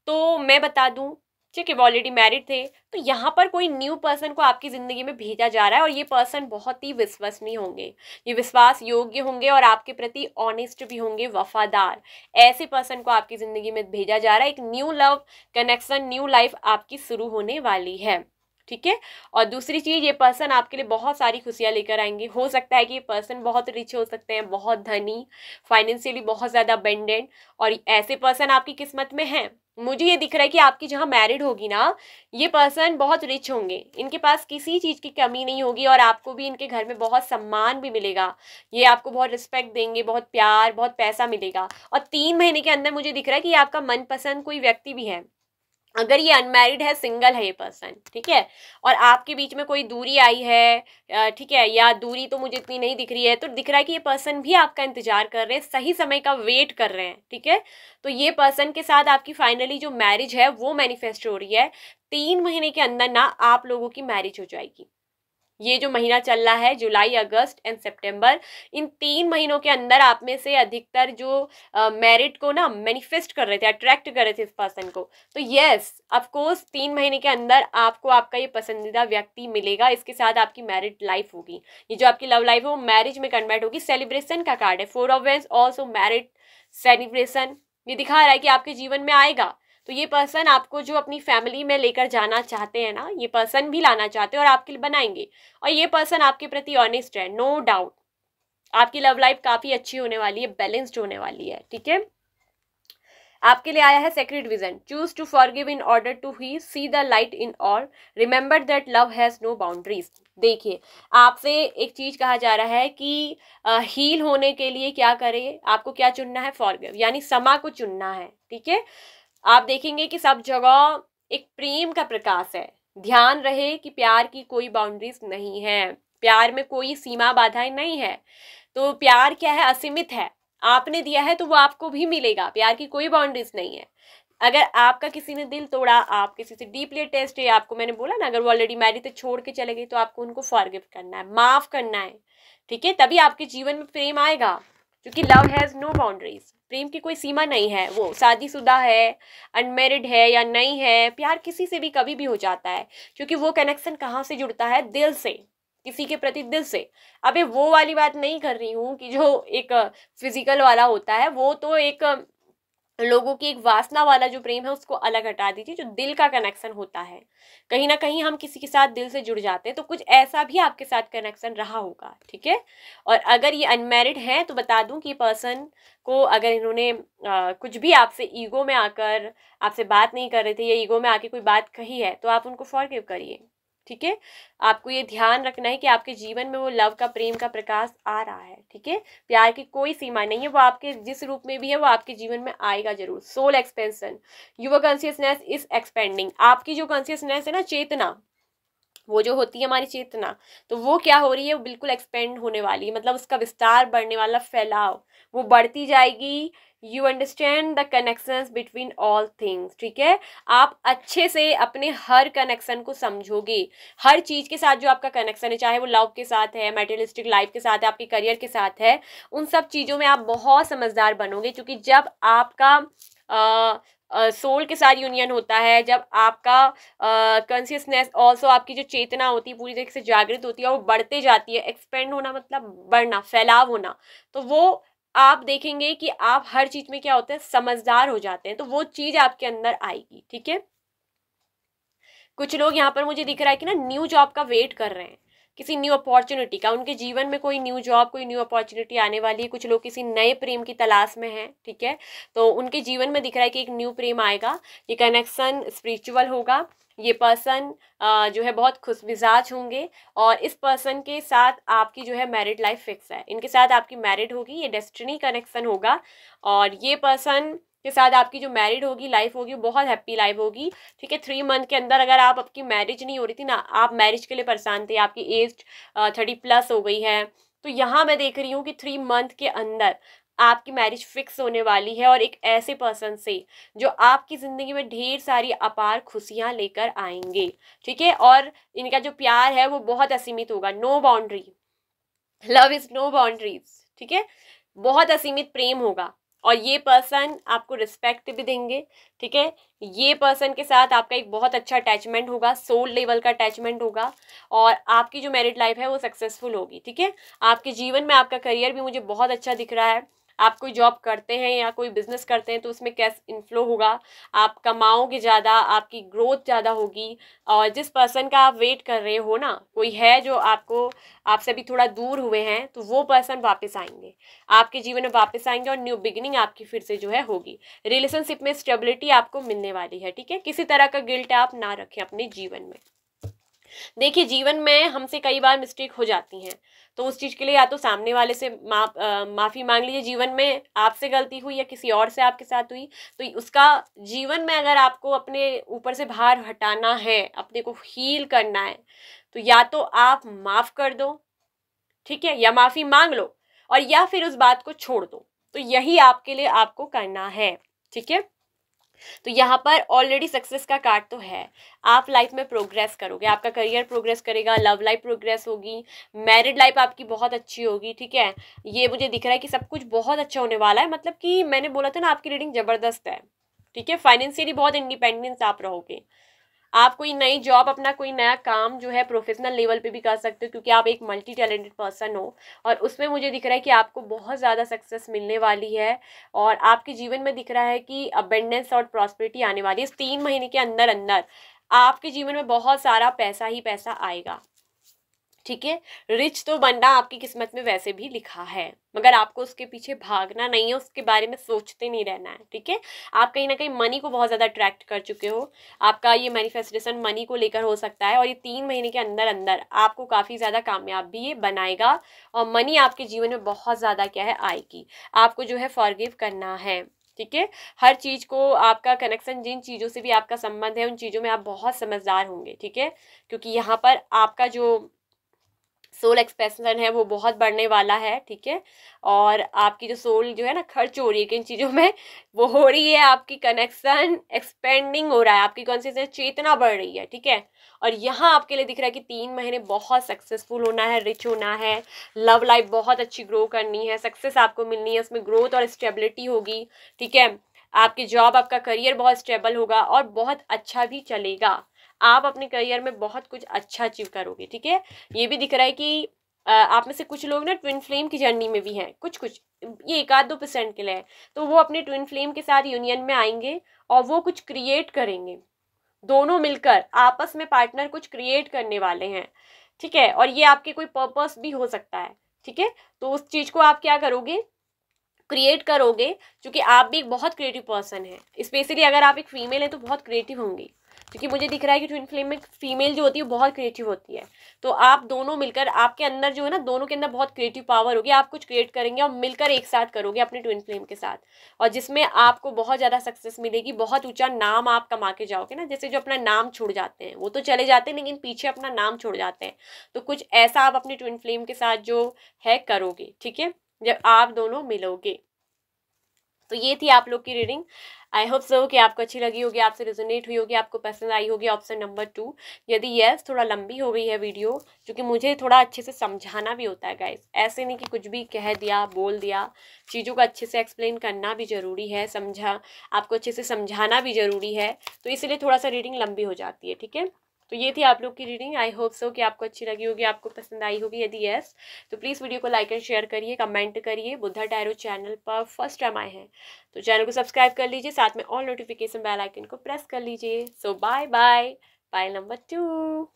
तो मैं बता दूं, ठीक है, वो ऑलरेडी मैरिड थे, तो यहाँ पर कोई न्यू पर्सन को आपकी ज़िंदगी में भेजा जा रहा है, और ये पर्सन बहुत ही विश्वसनीय होंगे, ये विश्वास योग्य होंगे, और आपके प्रति ऑनेस्ट भी होंगे, वफादार। ऐसे पर्सन को आपकी ज़िंदगी में भेजा जा रहा है। एक new love connection, new life आपकी शुरू होने वाली है। ठीक है, और दूसरी चीज़, ये पर्सन आपके लिए बहुत सारी खुशियाँ लेकर आएंगे। हो सकता है कि ये पर्सन बहुत रिच हो सकते हैं, बहुत धनी, फाइनेंशियली बहुत ज़्यादा अबंडेंट, और ऐसे पर्सन आपकी किस्मत में हैं। मुझे ये दिख रहा है कि आपकी जहाँ मैरिड होगी ना, ये पर्सन बहुत रिच होंगे, इनके पास किसी चीज़ की कमी नहीं होगी, और आपको भी इनके घर में बहुत सम्मान भी मिलेगा। ये आपको बहुत रिस्पेक्ट देंगे, बहुत प्यार, बहुत पैसा मिलेगा। और 3 महीने के अंदर मुझे दिख रहा है कि आपका मनपसंद कोई व्यक्ति भी है, अगर ये अनमैरिड है, सिंगल है ये पर्सन, ठीक है, और आपके बीच में कोई दूरी आई है, ठीक है, या दूरी तो मुझे इतनी नहीं दिख रही है, तो दिख रहा है कि ये पर्सन भी आपका इंतजार कर रहे हैं, सही समय का वेट कर रहे हैं, ठीक है। तो ये पर्सन के साथ आपकी फाइनली जो मैरिज है वो मैनिफेस्ट हो रही है। 3 महीने के अंदर ना आप लोगों की मैरिज हो जाएगी। ये जो महीना चल रहा है जुलाई, अगस्त एंड सितंबर, इन 3 महीनों के अंदर आप में से अधिकतर जो मैरिड को ना मैनिफेस्ट कर रहे थे, अट्रैक्ट कर रहे थे इस पर्सन को, तो यस ऑफ कोर्स 3 महीने के अंदर आपको आपका ये पसंदीदा व्यक्ति मिलेगा, इसके साथ आपकी मैरिड लाइफ होगी। ये जो आपकी लव लाइफ है वो मैरिज में कन्वर्ट होगी। सेलिब्रेशन का कार्ड है, 4 of wands, also married celebration, ये दिखा रहा है कि आपके जीवन में आएगा। तो ये पर्सन आपको जो अपनी फैमिली में लेकर जाना चाहते हैं ना, ये पर्सन भी लाना चाहते हैं और आपके लिए बनाएंगे, और ये पर्सन आपके प्रति ऑनेस्ट है, नो डाउट। आपकी लव लाइफ काफ़ी अच्छी होने वाली है, बैलेंस्ड होने वाली है, ठीक है। आपके लिए आया है secret vision, choose to forgive in order to ही see the light in all, remember that love has no boundaries. देखिए, आपसे एक चीज कहा जा रहा है कि हील होने के लिए क्या करें, आपको क्या चुनना है, फॉरगिव, यानी क्षमा को चुनना है, ठीक है। आप देखेंगे कि सब जगह एक प्रेम का प्रकाश है। ध्यान रहे कि प्यार की कोई बाउंड्रीज नहीं है, प्यार में कोई सीमा बाधाएं नहीं है। तो प्यार क्या है, असीमित है, आपने दिया है तो वो आपको भी मिलेगा, प्यार की कोई बाउंड्रीज नहीं है। अगर आपका किसी ने दिल तोड़ा, आप किसी से डीपली अटैच्ड है, आपको मैंने बोला ना, अगर वो ऑलरेडी मैरिड थे, छोड़ के चले गए, तो आपको उनको फॉरगिव करना है, माफ करना है, ठीक है, तभी आपके जीवन में प्रेम आएगा। क्योंकि लव हैज़ नो बाउंड्रीज, प्रेम की कोई सीमा नहीं है, वो शादीशुदा है, अनमेरिड है या नहीं है, प्यार किसी से भी कभी भी हो जाता है। क्योंकि वो कनेक्शन कहाँ से जुड़ता है, दिल से, किसी के प्रति दिल से। अबे वो वाली बात नहीं कर रही हूँ कि जो एक फिजिकल वाला होता है, वो तो एक लोगों की एक वासना वाला जो प्रेम है उसको अलग हटा दीजिए। जो दिल का कनेक्शन होता है, कहीं ना कहीं हम किसी के साथ दिल से जुड़ जाते हैं, तो कुछ ऐसा भी आपके साथ कनेक्शन रहा होगा, ठीक है। और अगर ये अनमैरिड है तो बता दूं कि पर्सन को अगर इन्होंने कुछ भी आपसे ईगो में आकर आपसे बात नहीं कर रहे थे, या ईगो में आके कोई बात कही है, तो आप उनको फॉरगिव करिए, ठीक है। आपको ये ध्यान रखना है कि आपके जीवन में वो लव का, प्रेम का प्रकाश आ रहा है, ठीक है। प्यार की कोई सीमा नहीं है, वो आपके जिस रूप में भी है वो आपके जीवन में आएगा जरूर। Soul expansion, your consciousness is expanding. आपकी जो कॉन्शियसनेस है ना, चेतना, वो जो होती है हमारी चेतना, तो वो क्या हो रही है, वो बिल्कुल एक्सपेंड होने वाली है, मतलब उसका विस्तार बढ़ने वाला, फैलाव वो बढ़ती जाएगी। You understand the connections between all things, ठीक है। आप अच्छे से अपने हर कनेक्शन को समझोगे, हर चीज के साथ जो आपका कनेक्शन है, चाहे वो लव के साथ है, मटेरियलिस्टिक लाइफ के साथ है, आपके करियर के साथ है, उन सब चीजों में आप बहुत समझदार बनोगे। क्योंकि जब आपका सोल के साथ यूनियन होता है, जब आपका कॉन्शियसनेस ऑल्सो, आपकी जो चेतना होती है पूरी तरीके से जागृत होती है, वो बढ़ते जाती है। एक्सपेंड होना मतलब बढ़ना, फैलाव होना, तो वो आप देखेंगे कि आप हर चीज में क्या होते हैं, समझदार हो जाते हैं, तो वो चीज आपके अंदर आएगी, ठीक है। कुछ लोग यहाँ पर मुझे दिख रहा है कि ना न्यू जॉब का वेट कर रहे हैं, किसी न्यू अपॉर्चुनिटी का, उनके जीवन में कोई न्यू जॉब, कोई न्यू अपॉर्चुनिटी आने वाली है। कुछ लोग किसी नए प्रेम की तलाश में हैं, ठीक है, तो उनके जीवन में दिख रहा है कि एक न्यू प्रेम आएगा। ये कनेक्शन स्पिरिचुअल होगा, ये पर्सन जो है बहुत खुश मिजाज होंगे, और इस पर्सन के साथ आपकी जो है मैरिड लाइफ फिक्स है, इनके साथ आपकी मैरिड होगी, ये डेस्टिनी कनेक्शन होगा। और ये पर्सन के साथ आपकी जो मैरिड होगी, लाइफ होगी, बहुत हैप्पी लाइफ होगी, ठीक है। 3 मंथ के अंदर, अगर आप आपकी मैरिज नहीं हो रही थी ना, आप मैरिज के लिए परेशान थे, आपकी एज 30+ हो गई है, तो यहाँ मैं देख रही हूँ कि 3 मंथ के अंदर आपकी मैरिज फिक्स होने वाली है, और एक ऐसे पर्सन से जो आपकी ज़िंदगी में ढेर सारी अपार खुशियाँ लेकर आएंगे, ठीक है। और इनका जो प्यार है वो बहुत असीमित होगा, no boundary, love is no boundaries, ठीक है, बहुत असीमित प्रेम होगा। और ये पर्सन आपको रिस्पेक्ट भी देंगे, ठीक है। ये पर्सन के साथ आपका एक बहुत अच्छा अटैचमेंट होगा, सोल लेवल का अटैचमेंट होगा, और आपकी जो मैरिड लाइफ है वो सक्सेसफुल होगी, ठीक है। आपके जीवन में आपका करियर भी मुझे बहुत अच्छा दिख रहा है। आप कोई जॉब करते हैं या कोई बिजनेस करते हैं तो उसमें कैश इनफ्लो होगा, आप कमाओगे ज़्यादा, आपकी ग्रोथ ज़्यादा होगी। और जिस पर्सन का आप वेट कर रहे हो ना, कोई है जो आपसे भी थोड़ा दूर हुए हैं, तो वो पर्सन वापस आएंगे, आपके जीवन में वापस आएंगे, और न्यू बिगिनिंग आपकी फिर से जो है होगी। रिलेशनशिप में स्टेबिलिटी आपको मिलने वाली है, ठीक है। किसी तरह का गिल्ट आप ना रखें अपने जीवन में। देखिए जीवन में हमसे कई बार मिस्टेक हो जाती हैं, तो उस चीज़ के लिए या तो सामने वाले से माफ़ी मांग लीजिए। जीवन में आपसे गलती हुई या किसी और से आपके साथ हुई, तो उसका जीवन में अगर आपको अपने ऊपर से भार हटाना है, अपने को हील करना है, तो या तो आप माफ़ कर दो, ठीक है, या माफ़ी मांग लो, और या फिर उस बात को छोड़ दो। तो यही आपके लिए आपको करना है, ठीक है। तो यहाँ पर ऑलरेडी सक्सेस का कार्ड तो है, आप लाइफ में प्रोग्रेस करोगे, आपका करियर प्रोग्रेस करेगा, लव लाइफ प्रोग्रेस होगी, मैरिड लाइफ आपकी बहुत अच्छी होगी, ठीक है। ये मुझे दिख रहा है कि सब कुछ बहुत अच्छा होने वाला है, मतलब कि मैंने बोला था ना आपकी रीडिंग जबरदस्त है, ठीक है। फाइनेंशियली बहुत इंडिपेंडेंस आप रहोगे, आप कोई नई जॉब, अपना कोई नया काम जो है प्रोफेशनल लेवल पे भी कर सकते हो, क्योंकि आप एक मल्टी टैलेंटेड पर्सन हो, और उसमें मुझे दिख रहा है कि आपको बहुत ज़्यादा सक्सेस मिलने वाली है, और आपके जीवन में दिख रहा है कि अबेंडेंस और प्रॉस्पेरिटी आने वाली है। इस 3 महीने के अंदर अंदर आपके जीवन में बहुत सारा पैसा ही पैसा आएगा, ठीक है। रिच तो बनना आपकी किस्मत में वैसे भी लिखा है, मगर आपको उसके पीछे भागना नहीं है, उसके बारे में सोचते नहीं रहना है, ठीक है। आप कहीं ना कहीं मनी को बहुत ज़्यादा अट्रैक्ट कर चुके हो, आपका ये मैनिफेस्टेशन मनी को लेकर हो सकता है, और ये 3 महीने के अंदर अंदर आपको काफ़ी ज़्यादा कामयाब भी ये बनाएगा, और मनी आपके जीवन में बहुत ज़्यादा क्या है आएगी। आपको जो है फॉरगिव करना है, ठीक है। हर चीज़ को आपका कनेक्शन, जिन चीज़ों से भी आपका संबंध है, उन चीज़ों में आप बहुत समझदार होंगे, ठीक है, क्योंकि यहाँ पर आपका जो सोल एक्सपेंशन है वो बहुत बढ़ने वाला है, ठीक है। और आपकी जो सोल जो है ना खर्च हो रही है किन चीज़ों में, वो हो रही है, आपकी कनेक्शन एक्सपेंडिंग हो रहा है, आपकी कॉन्शियसनेस चेतना बढ़ रही है, ठीक है। और यहाँ आपके लिए दिख रहा है कि 3 महीने बहुत सक्सेसफुल होना है, रिच होना है, लव लाइफ बहुत अच्छी ग्रो करनी है, सक्सेस आपको मिलनी है, उसमें ग्रोथ और स्टेबिलिटी होगी, ठीक है। आपकी जॉब, आपका करियर बहुत स्टेबल होगा और बहुत अच्छा भी चलेगा, आप अपने करियर में बहुत कुछ अच्छा अचीव करोगे, ठीक है। ये भी दिख रहा है कि आप में से कुछ लोग ना ट्विन फ्लेम की जर्नी में भी हैं, कुछ कुछ, ये 1-2% के लिए है, तो वो अपने ट्विन फ्लेम के साथ यूनियन में आएंगे और वो कुछ क्रिएट करेंगे, दोनों मिलकर आपस में पार्टनर कुछ क्रिएट करने वाले हैं, ठीक है। और ये आपके कोई पर्पस भी हो सकता है, ठीक है। तो उस चीज़ को आप क्या करोगे, क्रिएट करोगे, क्योंकि आप भी एक बहुत क्रिएटिव पर्सन है, स्पेशली अगर आप एक फीमेल है तो बहुत क्रिएटिव होंगी, क्योंकि मुझे दिख रहा है कि ट्विन फ्लेम में फीमेल जो होती है वो बहुत क्रिएटिव होती है। तो आप दोनों मिलकर, आपके अंदर जो है ना, दोनों के अंदर बहुत क्रिएटिव पावर होगी, आप कुछ क्रिएट करेंगे और मिलकर एक साथ करोगे अपने ट्विन फ्लेम के साथ, और जिसमें आपको बहुत ज़्यादा सक्सेस मिलेगी, बहुत ऊंचा नाम आप कमा के जाओगे ना। जैसे जो अपना नाम छोड़ जाते हैं वो तो चले जाते हैं, लेकिन पीछे अपना नाम छोड़ जाते हैं, तो कुछ ऐसा आप अपने ट्विन फ्लेम के साथ जो है करोगे, ठीक है, जब आप दोनों मिलोगे। तो ये थी आप लोग की रीडिंग। आई होप सो कि आपको अच्छी लगी होगी, आपसे रिजोनेट हुई होगी, आपको पसंद आई होगी ऑप्शन नंबर 2। यदि यस, थोड़ा लंबी हो गई है वीडियो, क्योंकि मुझे थोड़ा अच्छे से समझाना भी होता है गाइस, ऐसे नहीं कि कुछ भी कह दिया बोल दिया, चीज़ों को अच्छे से एक्सप्लेन करना भी ज़रूरी है, समझा आपको अच्छे से समझाना भी ज़रूरी है, तो इसलिए थोड़ा सा रीडिंग लंबी हो जाती है, ठीक है। तो ये थी आप लोग की रीडिंग। आई होप सो कि आपको अच्छी लगी होगी, आपको पसंद आई होगी। यदि यस, तो प्लीज़ वीडियो को लाइक एंड शेयर करिए, कमेंट करिए। बुद्धा टैरो चैनल पर फर्स्ट टाइम आए हैं तो चैनल को सब्सक्राइब कर लीजिए, साथ में ऑल नोटिफिकेशन बेल आइकन को प्रेस कर लीजिए। सो बाय बाय, पाइल नंबर 2।